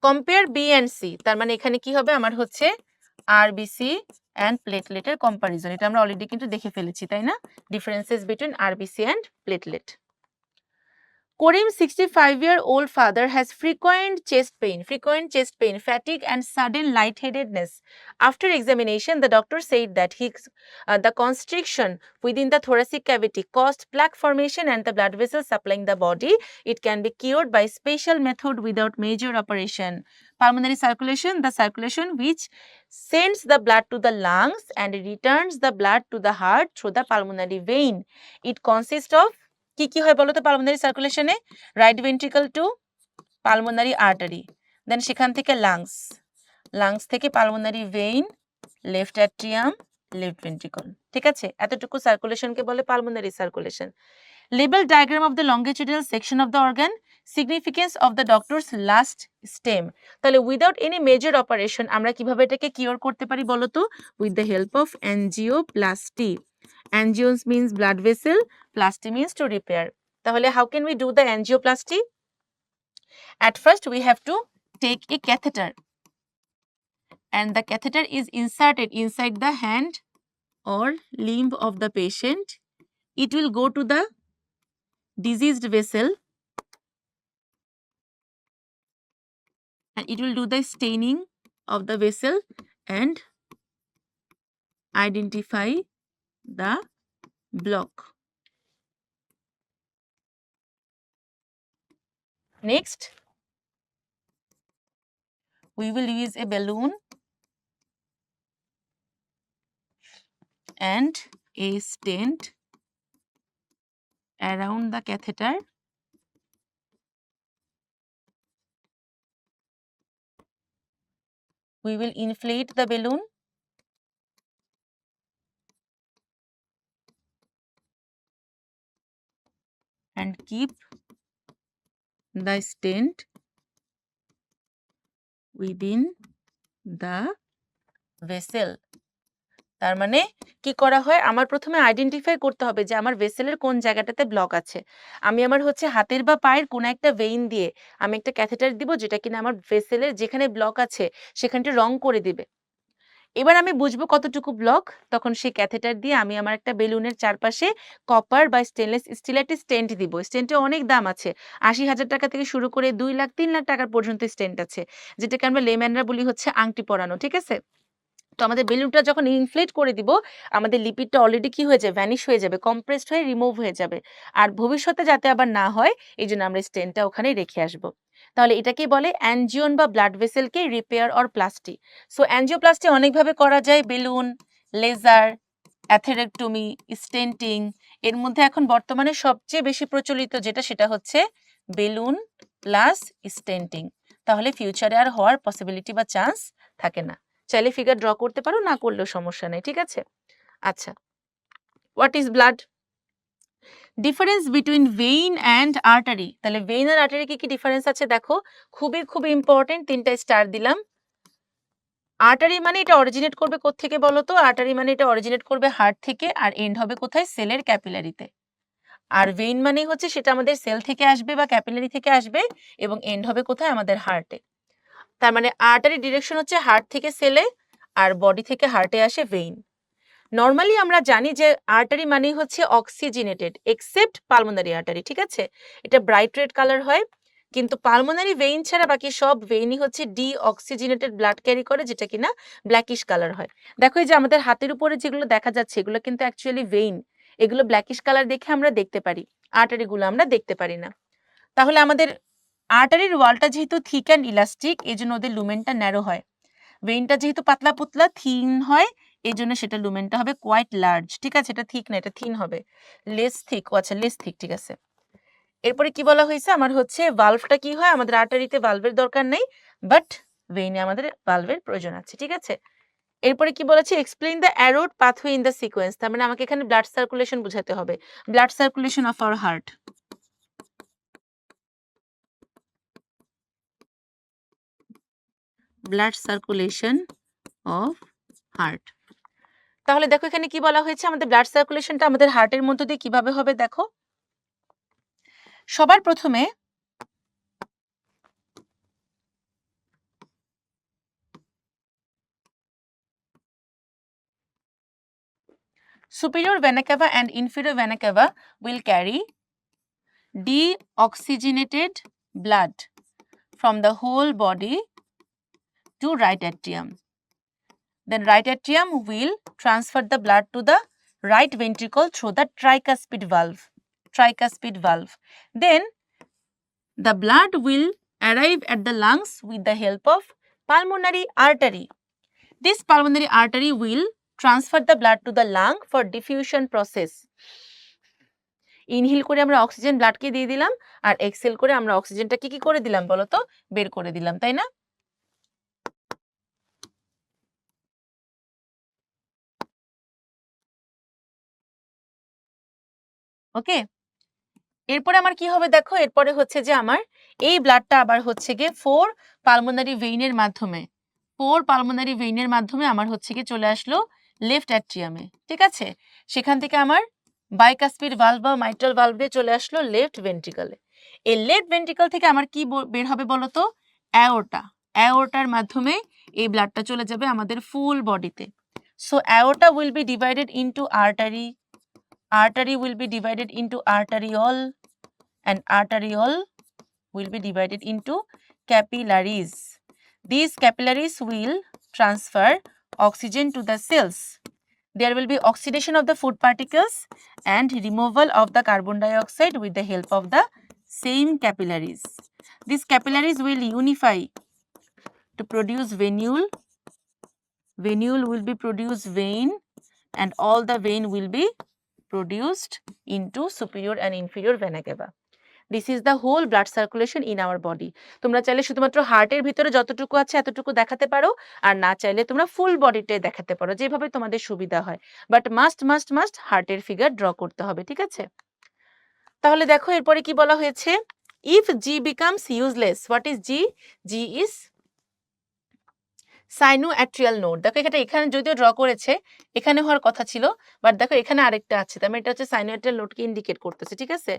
Speaker 1: কম্পেয়ার বি অ্যান্ড সি, তার মানে এখানে কি হবে? আমার হচ্ছে আরবিসি অ্যান্ড প্লেটলেটের কম্পারিজন। এটা আমরা অলরেডি কিন্তু দেখে ফেলেছি, তাই না? Differences between RBC and platelet. Korim's 65-year-old father has frequent chest pain, fatigue and sudden lightheadedness. After examination, the doctor said that the constriction within the thoracic cavity caused plaque formation and the blood vessels supplying the body. It can be cured by special method without major operation. Pulmonary circulation, the circulation which sends the blood to the lungs and returns the blood to the heart through the pulmonary vein. It consists of কি কি হয় বলো তো pulmonary সার্কুলেশনে? Right ventricle to pulmonary artery, then সেখান থেকে lungs থেকে pulmonary vein, left atrium, left ventricle. ঠিক আছে, এতটুকু সার্কুলেশনকে বলে pulmonary circulation. Label diagram of the longitudinal section of the organ, significance of the doctors last stem. তাহলে উইদাউট এনি মেজর অপারেশন আমরা কিভাবে এটাকে কিওর করতে পারি বলো তো? With the help of angioplasty. Angio's means blood vessel, plasty means to repair. তাহলে how can we do the angioplasty? At first we have to take a catheter and the catheter is inserted inside the hand or limb of the patient. It will go to the diseased vessel and it will do the staining of the vessel and identify the block. Next, we will use a balloon and a stent around the catheter we will inflate the balloon and keep the stent within the vessel. তার মানে কি করা হয়, আমার প্রথমে identify করতে হবে যে আমার ভেসেলের কোন জায়গাটাতে ব্লক আছে। আমি আমার হচ্ছে হাতের বা পায়ের কোন একটা ভেইন দিয়ে আমি একটা ক্যাথেটার দিব, যেটা কিনা আমার ভেসেলের যেখানে ব্লক আছে সেখানটা রং করে দিবে। এবার আমি বুঝবো কতটুকু ব্লক, তখন সেই ক্যাথেটার দিয়ে আমি আমার একটা বেলুনের চারপাশে কপার বা স্টেনলেস স্টিলের একটা স্টেন্ট দিব। স্টেন্টে অনেক দাম আছে, ৮০,০০০ টাকা থেকে শুরু করে ২ লাখ ৩ লাখ টাকার পর্যন্ত স্টেন্ট আছে, যেটাকে আমরা লেম্যানরা বলি হচ্ছে আংটি পরানো, ঠিক আছে? তো আমাদের বেলুনটা যখন ইনফ্লেট করে দিব, আমাদের লিপিডটা অলরেডি কি হয়ে যাবে, ভ্যানিশ হয়ে যাবে, কম্প্রেসড হয়ে রিমুভ হয়ে যাবে। আর ভবিষ্যতে যাতে আবার না হয় এই জন্য আমরা স্টেনটা ওখানেই রেখে আসব। তাহলে এটাকেই বলে অ্যানজিওন বা ব্লাড ভেসেলকে repair or plasty. So angioplasty অনেকভাবে করা যায়, বেলুন, লেজার, অ্যাথেরেক্টমি, স্টেন্টিং। এর মধ্যে এখন বর্তমানে সবচেয়ে বেশি প্রচলিত যেটা, সেটা হচ্ছে বেলুন প্লাস স্টেন্টিং। তাহলে ফিউচারে আর হওয়ার পসিবিলিটি বা চান্স থাকে না। চাইলে ফিগার ড্র করতে পারো, না করলেও সমস্যা নেই, ঠিক আছে? আচ্ছা, what is blood? Difference between vein and artery. তাহলে ভেইন আর আর্টারি কি ডিফারেন্স আছে দেখো, খুবই খুবই ইম্পর্টেন্ট, 3টা স্টার দিলাম। আর্টারি মানে এটা অরিজিনেট করবে কোত্থেকে বলো তো? আর্টারি মানে এটা অরিজিনেট করবে হার্ট থেকে আর এন্ড হবে কোথায়? সেলের ক্যাপিলারিতে। আর ভেইন মানে হচ্ছে সেটা আমাদের সেল থেকে আসবে বা ক্যাপিলারি থেকে আসবে এবং এন্ড হবে কোথায়? আমাদের হার্টে। তার মানে আর্টারি ডিরেকশন হচ্ছে হার্ট থেকে সেলে আর বডি থেকে হার্টে আসে ভেইন। নরমালি আমরা জানি যে আর্টারি মানেই হচ্ছে অক্সিজেনেটেড এক্সেপ্ট পালমোনারি আর্টারি, ঠিক আছে? এটা ব্রাইট রেড কালার হয়, কিন্তু পালমোনারি ভেইন ছাড়া বাকি সব ভেইনই হচ্ছে ডি অক্সিজেনেটেড ব্লাড ক্যারি করে, যেটা কিনা ব্ল্যাকিশ কালার হয়। দেখো এই যে আমাদের হাতের উপরে যেগুলো দেখা যাচ্ছে এগুলো কিন্তু অ্যাকচুয়ালি ভেইন, এগুলো ব্ল্যাকিশ কালার দেখে আমরা দেখতে পারি, আর্টারিগুলো আমরা দেখতে পারি না। তাহলে আমাদের আর্টারির ওয়ালটা যেহেতু থিক অ্যান্ড ইলাস্টিক, এই জন্য ওদের লুমেনটা ন্যারো হয়। ভেইনটা যেহেতু পাতলা পুতলা থিন হয়, এই জন্য সেটা লুমেনটা হবে কোয়াইট লার্জ, ঠিক আছে? এটা থিক না, এটা থিন হবে, লেস থিক। ও আচ্ছা, লেস থিক, ঠিক আছে। এরপরে কি বলা হয়েছে, আমার হচ্ছে ভালভটা কি হয়, আমাদের আর্টারিতে ভালভের দরকার নেই, বাট ভেইনে আমাদের ভালভের প্রয়োজন আছে, ঠিক আছে? এরপরে কি বলেছে, explain the arrowed pathway in the sequence. তার মানে আমাকে এখানে ব্লাড সার্কুলেশন বোঝাতে হবে, blood circulation of our heart. Blood circulation of heart. তাহলে দেখো এখানে কি বলা হয়েছে, আমাদের ব্লাড সার্কুলেশনটা আমাদের হার্টের মধ্য দিয়ে কিভাবে হবে দেখো। সবার প্রথমে superior vena cava and inferior vena cava will carry deoxygenated blood from the whole body to right atrium. Then right atrium will transfer the blood to the right ventricle through the tricuspid valve. Tricuspid valve. Then the blood will arrive at the lungs with the help of pulmonary artery. This pulmonary artery will transfer the blood to the lung for diffusion process. Inhale করে আমরা oxygen ব্লাডকে দিয়ে দিলাম আর exhale করে আমরা অক্সিজেনটা কি করে দিলাম বলো তো? বের করে দিলাম, তাই না? ওকে, এরপরে আমার কি হবে দেখো, এরপরে হচ্ছে যে আমার এই ব্লাডটা আবার হচ্ছে গিয়ে 4 পালমোনারি ভেইনের মাধ্যমে আমার হচ্ছে গিয়ে চলে আসলো লেফট অ্যাট্রিয়ামে, ঠিক আছে? সেখান থেকে আমার বাইকাসপিড ভালভ বা মাইট্রাল ভালভ দিয়ে চলে আসলো লেফট ভেন্ট্রিকলে। এই লেফট ভেন্ট্রিকল থেকে আমার কি বের হবে বলো তো? অ্যাওর্টা। অ্যাওর্টার মাধ্যমে এই ব্লাডটা চলে যাবে আমাদের ফুল বডিতে। So aorta will be divided into artery, artery will be divided into arteriole, and arteriole will be divided into capillaries. These capillaries will transfer oxygen to the cells. There will be oxidation of the food particles and removal of the carbon dioxide with the help of the same capillaries. These capillaries will unify to produce venule. Venule will be produce vein, and all the vein will be produced into superior and inferior vena cava. This is the whole blood circulation in our body. তোমরা চাইলে শুধুমাত্র হার্টের ভিতরে যতটুকু আছে এতটুকু দেখাতে পারো, আর না চাইলে তোমরা ফুল বডিটাই দেখাতে পারো, যেভাবে তোমাদের সুবিধা হয়, বাট মাস্ট হার্টের ফিগার ড্র করতে হবে, ঠিক আছে? তাহলে দেখো এরপরে কি বলা হয়েছে, if G becomes useless, what is G? G is sinoatrial node. দেখো এখানে যদিও ড্র করেছে, এখানে হওয়ার কথা ছিল, বাট দেখো এখানে আরেকটা আছে, তার মানে এটা হচ্ছে সাইনোঅ্যাট্রিয়াল নোডকে ইন্ডিকেট করতেছে, ঠিক আছে?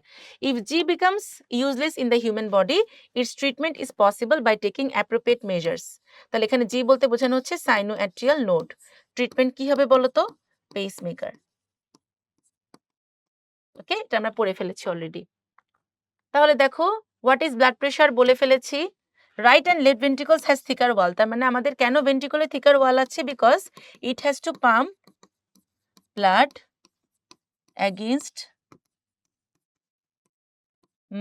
Speaker 1: If G becomes useless in the human body, its treatment is possible by taking appropriate measures. তাহলে এখানে জি বলতে বোঝানো হচ্ছে সাইনোঅ্যাট্রিয়াল নোড। ট্রিটমেন্ট কি হবে বলো তো? পেসমেকার। ওকে, এটা আমরা পড়ে ফেলেছি অলরেডি। তাহলে দেখো হোয়াট ইজ ব্লাড প্রেশার বলে ফেলেছি। Right and left ventricles has thicker wall. তার মানে আমাদের কেন ভেন্ট্রিকলে থিকার ওয়াল আছে? Because it has to pump blood against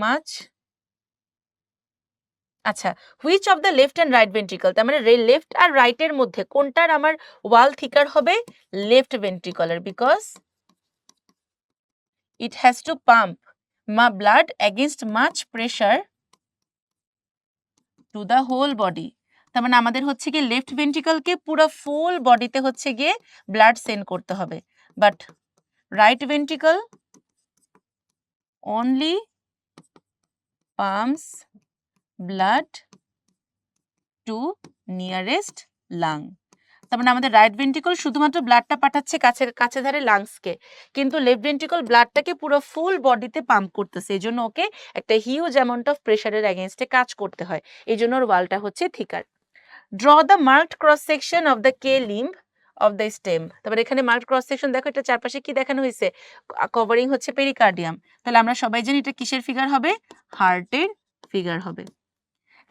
Speaker 1: much, আচ্ছা, which of the left and right ventricle, তার মানে লেফট আর রাইটের মধ্যে কোনটার আমার ওয়াল থিকার হবে? লেফট ভেন্ট্রিকলের, because it has to pump blood against much pressure to the whole body. তার মানে আমাদের হচ্ছে গিয়ে লেফট ভেন্ট্রিকলকে পুরো ফুল বডিতে হচ্ছে গিয়ে ব্লাড সেন্ড করতে হবে, but right ventricle only pumps blood to nearest lung. তার মানে আমাদের রাইট ভেন্ট্রিকল শুধুমাত্র ব্লাডটা পাঠাচ্ছে কাছে ধারে লাংসকে, কিন্তু লেফট ভেন্ট্রিকল ব্লাডটাকে পুরো ফুল বডিতে পাম্প করতেছে, এই জন্য ওকে একটা হিউজ অ্যামাউন্ট অফ প্রেশারের এগেইনস্টে কাজ করতে হয়, এই জন্য ওর ওয়ালটা হচ্ছে থিকার। Draw the marked cross section of the K limb of the stem. তারপরে এখানে মার্কড ক্রস সেকশন দেখো, এটা চারপাশে কি দেখানো হয়েছে? কভারিং হচ্ছে পেরিকার্ডিয়াম। তাহলে আমরা সবাই জানি এটা কিসের ফিগার হবে? হার্টের ফিগার হবে।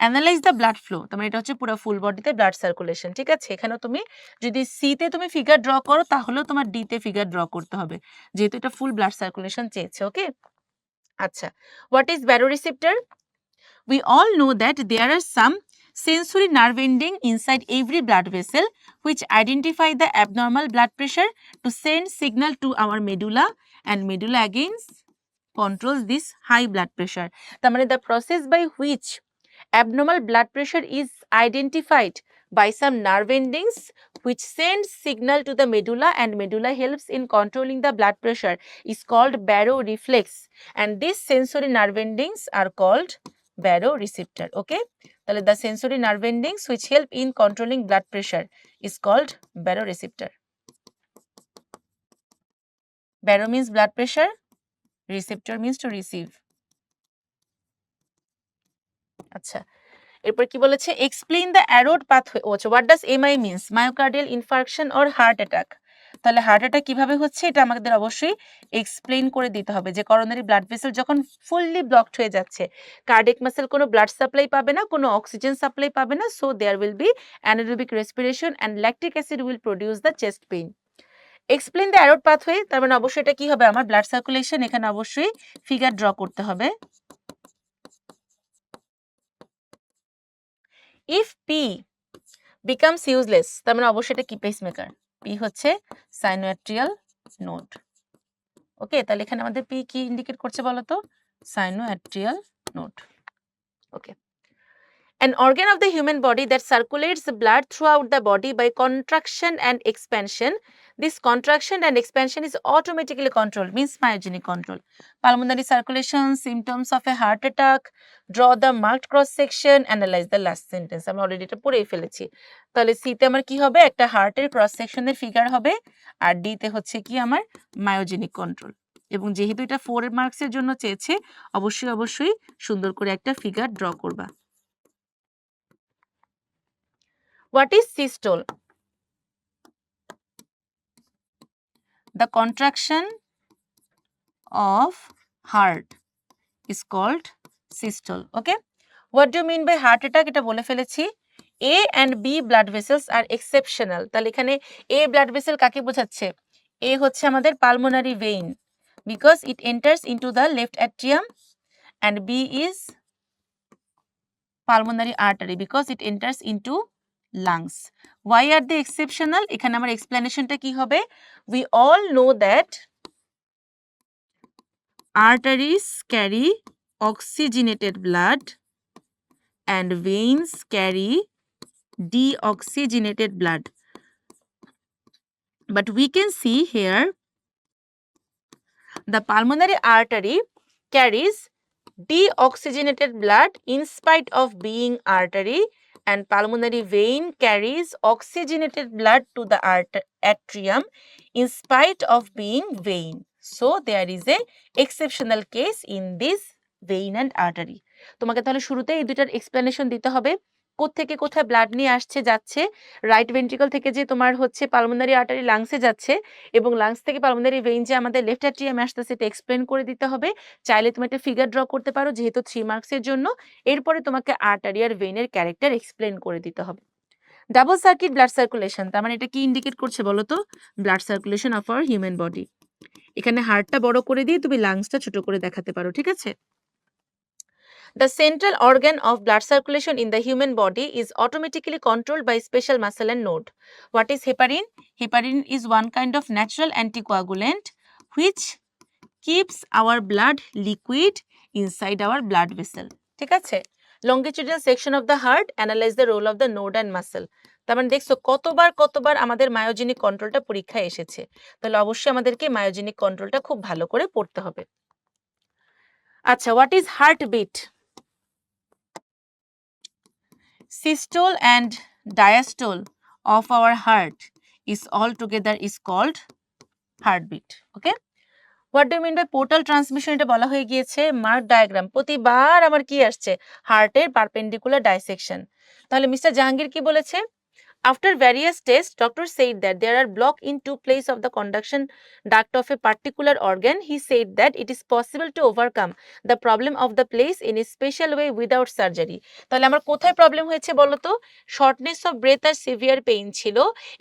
Speaker 1: অ্যানালাইজ দ্য ব্লাড ফ্লো, তার মানে এটা হচ্ছে পুরো ফুল বডিতে ব্লাড সার্কুলেশন, ঠিক আছে? এখানেও তুমি যদি সি তে তুমি ফিগার ড্র করো, তাহলেও তোমার ডি তে ফিগার ড্র করতে হবে, যেহেতু এটা ফুল ব্লাড সার্কুলেশন চেয়েছে। ওকে, আচ্ছা, what is baroreceptor? We all know that there are some sensory nerve ending inside every blood vessel which identify the abnormal blood pressure to send signal to our medulla, and medulla again controls this high blood pressure. তার মানে the process by which abnormal blood pressure is identified by some nerve endings which send signal to the medulla, and medulla helps in controlling the blood pressure, is called baroreflex, and these sensory nerve endings are called baroreceptor. Okay, তাহলে the sensory nerve endings which help in controlling blood pressure is called baroreceptor. Baro means blood pressure, receptor means to receive. আচ্ছা, এরপর কি বলেছে? Explain the arrowed pathway. ও আচ্ছা, what does MI means? Myocardial infarction or heart attack. তাহলে heart attack কিভাবে হচ্ছে এটা আমাদের অবশ্যই এক্সপ্লেইন করে দিতে হবে, যে করোনারি ব্লাড ভেসেল যখন ফুললি ব্লকড হয়ে যাচ্ছে, কার্ডিয়াক মাসেল কোনো ব্লাড সাপ্লাই পাবে না, কোনো অক্সিজেন সাপ্লাই পাবে না, so there will be anaerobic respiration and lactic acid will produce the chest pain. Explain the arrowed pathway, তার মানে অবশ্যই এটা কি হবে? আমার ব্লাড সার্কুলেশন, এখানে অবশ্যই ফিগার ড্র করতে হবে। ইফ পি বিকামস ইউজলেস, তার মানে অবশ্যই এটা কি? পেসমেকার। পি হচ্ছে সাইনোঅ্যাট্রিয়াল নোড। ওকে, তাহলে এখানে আমাদের পি কি ইন্ডিকেট করছে বলো তো? Sinoatrial node. Okay, an organ of the human body that circulates the blood throughout the body by contraction and expansion. This contraction and expansion is automatically controlled, means myogenic control. Pulmonary circulation, symptoms of a heart attack, draw the marked cross section, analyze the last sentence. আমি already এটা পড়েই ফেলেছি। তাহলে C তে আমার কি হবে? একটা হার্টের ক্রস সেকশনের ফিগার হবে, আর ডি তে হচ্ছে কি আমার মায়োজেনিক কন্ট্রোল। এবং যেহেতু এটা 4 মার্কসের জন্য চেয়েছে, অবশ্যই সুন্দর করে একটা ফিগার ড্র করবা। What is systole? The contraction of heart is called systole. Okay. What do you mean by heart attack? এটা বলে ফেলেছি। A and B blood vessels are exceptional. তাহলে এখানে A blood vessel কাকে বোঝাচ্ছে? A হচ্ছে আমাদের pulmonary vein because it enters into the left atrium, and B is pulmonary artery because it enters into lungs. Why are they exceptional? এখানে আমার এক্সপ্লেনেশনটা কি হবে? We all know that arteries carry oxygenated blood and veins carry deoxygenated blood. But we can see here the pulmonary artery carries deoxygenated blood in spite of being artery, and pulmonary vein carries oxygenated blood to the atrium in spite of being vein. So there is a exceptional case in this vein and artery. তোমাকে তাহলে শুরুতে এই দুটার explanation দিতে হবে। কোত্থেকে কোথায় blood নিয়ে আসছে যাচ্ছে, রাইট ভেন্ট্রিকল থেকে যে তোমার হচ্ছে পালমোনারি আর্টারি লাংসে যাচ্ছে এবং লাংস থেকে পালমোনারি ভেইন যে আমাদের লেফট অ্যাট্রিয়ামে আসতেছে এটা এক্সপ্লেন করে দিতে হবে। চাইলে তুমি একটা ফিগার ড্র করতে পারো যেহেতু 3 মার্কসের জন্য। এরপরে তোমাকে আর্টারি আর ভেইনের ক্যারেক্টার এক্সপ্লেন করে দিতে হবে। ডাবল সার্কিট ব্লাড সার্কুলেশন, তার মানে এটা কি ইন্ডিকেট করছে বলো তো? Blood circulation of hour human body. এখানে হার্টটা বড় করে দিয়ে তুমি লাংসটা ছোট করে দেখাতে পারো, ঠিক আছে? The central organ of blood circulation in the human body is automatically controlled by special muscle and node. What is heparin? Heparin is one kind of natural anticoagulant which keeps our blood liquid inside our blood vessel. ঠিক আছে? Longitudinal section of the heart analyze the role of the node and muscle. তার মানে দেখছো কতবার আমাদের myogenic কন্ট্রোলটা পরীক্ষায় এসেছে। তাহলে অবশ্যই আমাদেরকে মায়োজেনিক কন্ট্রোলটা খুব ভালো করে পড়তে হবে। আচ্ছা, what is heartbeat? Systole and diastole of our heart is all together is called heartbeat. Okay, what do you mean by portal transmission? এটা বলা হয়ে গিয়েছে মার্ক ডায়াগ্রাম। প্রতিবার আমার কি আসছে? হার্টের পারপেন্ডিকুলার ডাইসেকশন। তাহলে মিস্টার জাহাঙ্গীর কি বলেছে? After various tests, doctor said that there are block in two places of the conduction duct of a particular organ. He said that it is possible to overcome the problem of the place in a special way without surgery. তাহলে আমার কোথায় problem হয়েছে বলো তো? Shortness of breath আর severe pain ছিল,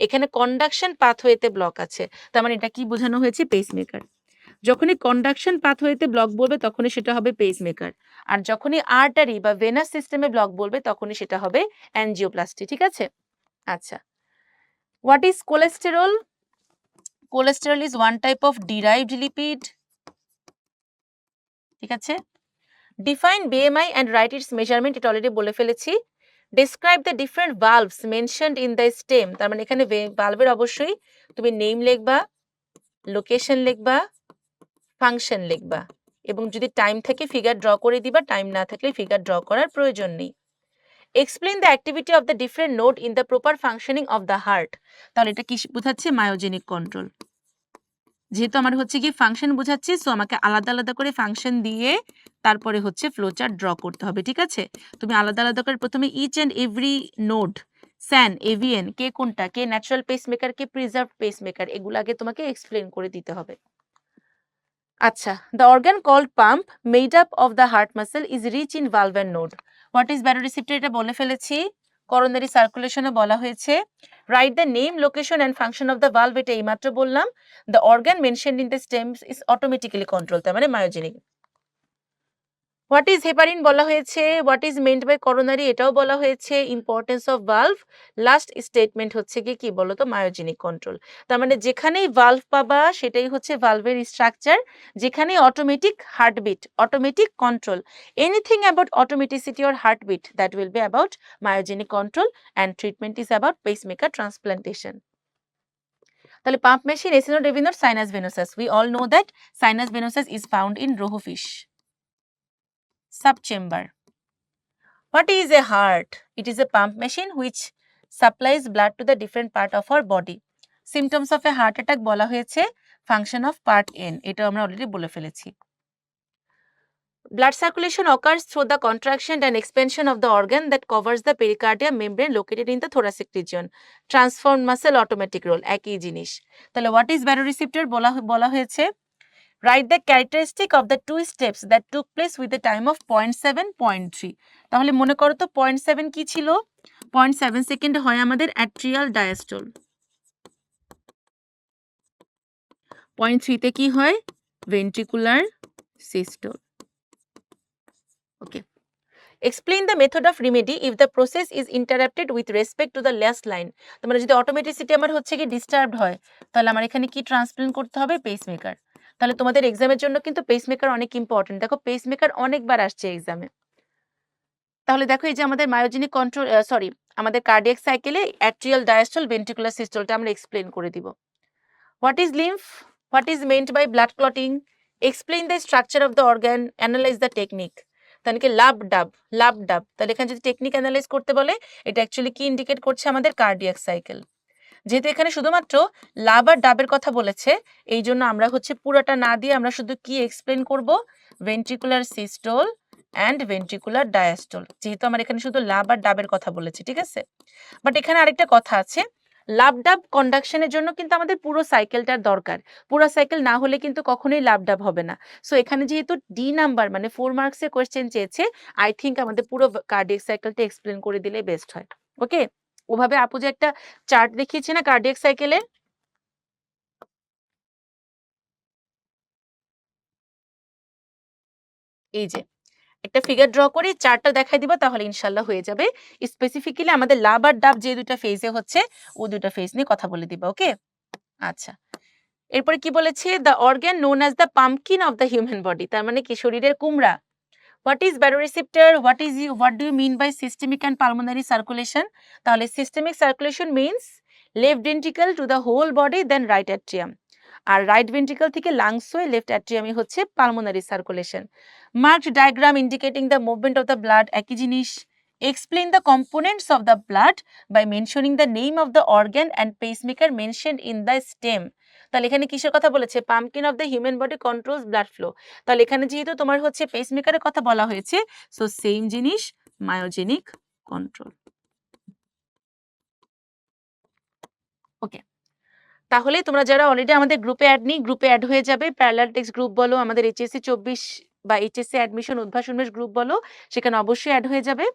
Speaker 1: এখানে conduction পাথওয়েতে block আছে। তার মানে এটা কি বোঝানো হয়েছে? পেসমেকার। যখনই কন্ডাকশন পাথওয়েতে ব্লক বলবে তখনই সেটা হবে পেসমেকার, আর যখনই আর্টারি বা ভেনাস সিস্টেমে ব্লক বলবে তখনই সেটা হবে অ্যানজিওপ্লাস্টি। ঠিক আছে? আচ্ছা, what is cholesterol? Cholesterol is one type of derived lipid. ঠিক আছে? Define BMI and write its measurement. এটা অলরেডি বলে ফেলেছি। Describe the different valves mentioned in the stem. তার মানে এখানে ভালভের অবশ্যই তুমি নেম লিখবা, লোকেশন লিখবা, ফাংশন লিখবা, এবং যদি টাইম থাকে ফিগার ড্র করে দিবা, টাইম না থাকলে ফিগার ড্র করার প্রয়োজন নেই। Explain the activity of the different node in the proper functioning of the heart. তাহলে এটা কি বোঝাচ্ছে? Myogenic control. যেহেতু আমার হচ্ছে কি ফাংশন বোঝাচ্ছি, সো আমাকে আলাদা আলাদা করে ফাংশন দিয়ে তারপরে হচ্ছে ফ্লোচার্ট ড্র করতে হবে। ঠিক আছে? তুমি আলাদা আলাদা করে প্রথমে each and every node, SAN, AVN, কে কোনটা, কে ন্যাচারাল পেসমেকার, কে প্রিজার্ভ পেসমেকার, এগুলো আগে তোমাকে এক্সপ্লেন করে দিতে হবে। আচ্ছা, the organ called pump made up of the heart muscle is rich in valve and node. What is baroreceptor? এটা বলে ফেলেছি। করোনারি সার্কুলেশনে বলা হয়েছে। Write the name, location and function of the valve, এটা এইমাত্র বললাম। The organ mentioned in the stems is automatically control, তার মানে মায়োজেনিক। হোয়াট ইজ হেপারিন বলা হয়েছে। What is meant by coronary এটাও বলা হয়েছে। Importance of valve, last statement হচ্ছে কি বলতো? Myogenic control. তার মানে যেখানেই ভালভ পাবা সেটাই হচ্ছে ভালভের স্ট্রাকচার, যেখানে automatic heartbeat, automatic control, anything about automaticity or heartbeat that will be about myogenic control, and treatment is about pacemaker transplantation. তাহলে পাম্প মেশিন, এসিনো ডেভিনোর, sinus venosus. We all know that sinus venosus is found in রোহুফিশ subchamber. What is a heart? It is a pump machine which supplies blood to the different part of our body. Symptoms of a heart attack বলা হয়েছে function of part N, এটা আমরা already বলে ফেলেছি। Blood circulation occurs through the contraction and expansion of the organ that covers the pericardium membrane located in the thoracic region. Transformed muscle, automatic role, একই জিনিস। তাহলে what is baroreceptor বলা হয়েছে write the characteristic of the two steps that took place with the time of 0.7, 0.3. তাহলে মনে করো তো 0.7 কি ছিল? 0.7 সেকেন্ড হয় আমাদের অ্যাট্রিয়াল ডায়াস্টোল, 0.3 তে কি হয়? Ventricular systole. Okay, explain the method of remedy if the process is interrupted with respect to the last line. তার মানে যদি অটোমেটিসিটি আমার হচ্ছে কি ডিস্টার্বড হয়, তাহলে আমার এখানে কি ট্রান্সপ্লেন করতে হবে? পেসমেকার। তাহলে তোমাদের এক্সামের জন্য কিন্তু পেসমেকার অনেক ইম্পর্টেন্ট। দেখো পেসমেকার অনেকবার আসছে এক্সামে। তাহলে দেখো এই যে আমাদের মায়োজেনিক কন্ট্রোল আমাদের কার্ডিয়াক সাইকেলে অ্যাট্রিয়াল ডায়াস্টল ভেন্ট্রিকুলার সিস্টলটা আমরা এক্সপ্লেন করে দিব। What is lymph? What is meant by blood clotting? Explain the structure of the organ, analyze the technique. তাহলে কি লাভ ডাব, লাভ ডাব। তাহলে এখানে যদি টেকনিক অ্যানালাইজ করতে বলে, এটা অ্যাকচুয়ালি কি ইন্ডিকেট করছে? আমাদের কার্ডিয়াক সাইকেল। যেহেতু এখানে শুধুমাত্র লাভ আর ডাবের কথা বলেছে, এই জন্য আমরা হচ্ছে পুরোটা না দিয়ে আমরা শুধু কি এক্সপ্লেন করব? Ventricular systole and ventricular diastole. যেহেতু আমার এখানে শুধু লাভ আর ডাবের কথা বলেছে, ঠিক আছে? বাট এখানে আরেকটা কথা আছে, লাভ ডাব কন্ডাকশনের জন্য কিন্তু আমাদের পুরো সাইকেলটার দরকার। পুরো সাইকেল না হলে কিন্তু কখনোই লাভ ডাব হবে না। সো এখানে যেহেতু ডি নাম্বার মানে 4 মার্কসের কোয়েশ্চেন চেয়েছে, আই থিঙ্ক আমাদের পুরো কার্ডিয়াক সাইকেলটা এক্সপ্লেন করে দিলে বেস্ট হয়। ওকে, ওভাবে আপু যে একটা চার্ট দেখিয়েছে না কার্ডিয়াক সাইকেলের, এই যে একটা ফিগার ড্র করে চার্টটা দেখাই দিবা, তাহলে ইনশাল্লাহ হয়ে যাবে। স্পেসিফিক্যালি আমাদের লাভ আর ডাব যে দুইটা ফেজে হচ্ছে, ও দুইটা ফেজ নিয়ে কথা বলে দিবা। ওকে, আচ্ছা। এরপরে কি বলেছে? The organ known as the pumpkin of the human body. তার মানে কি? শরীরের কুমড়া। What is baroreceptor? What do you mean by systemic and pulmonary circulation? তাহলে systemic circulation means left ventricle to the whole body then right atrium, আর right ventricle থেকে lungs হয়ে left অ্যাট্রিয়ামে হচ্ছে pulmonary circulation. Marked diagram indicating the movement of the blood, একই জিনিস। Explain the components of the blood by mentioning the name of the organ and pacemaker mentioned in the stem. তাহলে এখানে কিসের কথা বলেছে? Pumpkin of the human body controls blood flow. তাহলে এখানে যেহেতু তোমার হচ্ছে পেসমেকারের কথা বলা হয়েছে, সো সেম জিনিস মায়োজেনিক কন্ট্রোল। ওকে, তাহলে তোমরা যারা অলরেডি আমাদের গ্রুপে অ্যাড নেই, গ্রুপে অ্যাড হয়ে যাবে। প্যারালাল টেক্সট গ্রুপ বলো, আমাদের এইচএসসি 24 বা এইচএসসি অ্যাডমিশন উদ্ভাস উন্মেষ গ্রুপ বলো, সেখানে অবশ্যই অ্যাড হয়ে যাবে।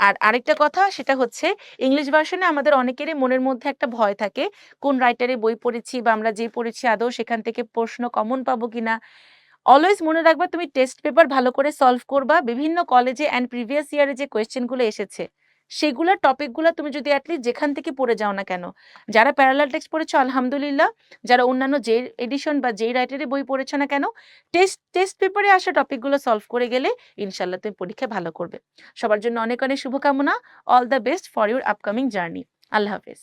Speaker 1: আর আরেকটা কথা, সেটা হচ্ছে ইংলিশ ভার্সনে আমাদের অনেকেরই মনের মধ্যে একটা ভয় থাকে, কোন রাইটারে বই পড়েছি বা আমরা যে পড়েছি আদৌ সেখান থেকে প্রশ্ন কমন পাবো কিনা। অলওয়েজ মনে রাখবা, তুমি টেস্ট পেপার ভালো করে সলভ করবা। বিভিন্ন কলেজে অ্যান্ড প্রিভিয়াস ইয়ারে যে কোয়েশ্চেনগুলো এসেছে, সেগুলোর টপিকগুলো তুমি যদি অ্যাটলিস্ট যেখান থেকে পড়ে যাও না কেন, যারা প্যারালাল টেক্সট পড়েছো আলহামদুলিল্লাহ, যারা অন্যান্য যে এডিশন বা যেই রাইটারে বই পড়েছো না কেন, টেস্ট পেপারে আসা টপিকগুলো সলভ করে গেলে ইনশাল্লাহ তুমি পরীক্ষায় ভালো করবে। সবার জন্য অনেক অনেক শুভকামনা। All the best for your upcoming journey. আল্লাহ হাফেজ।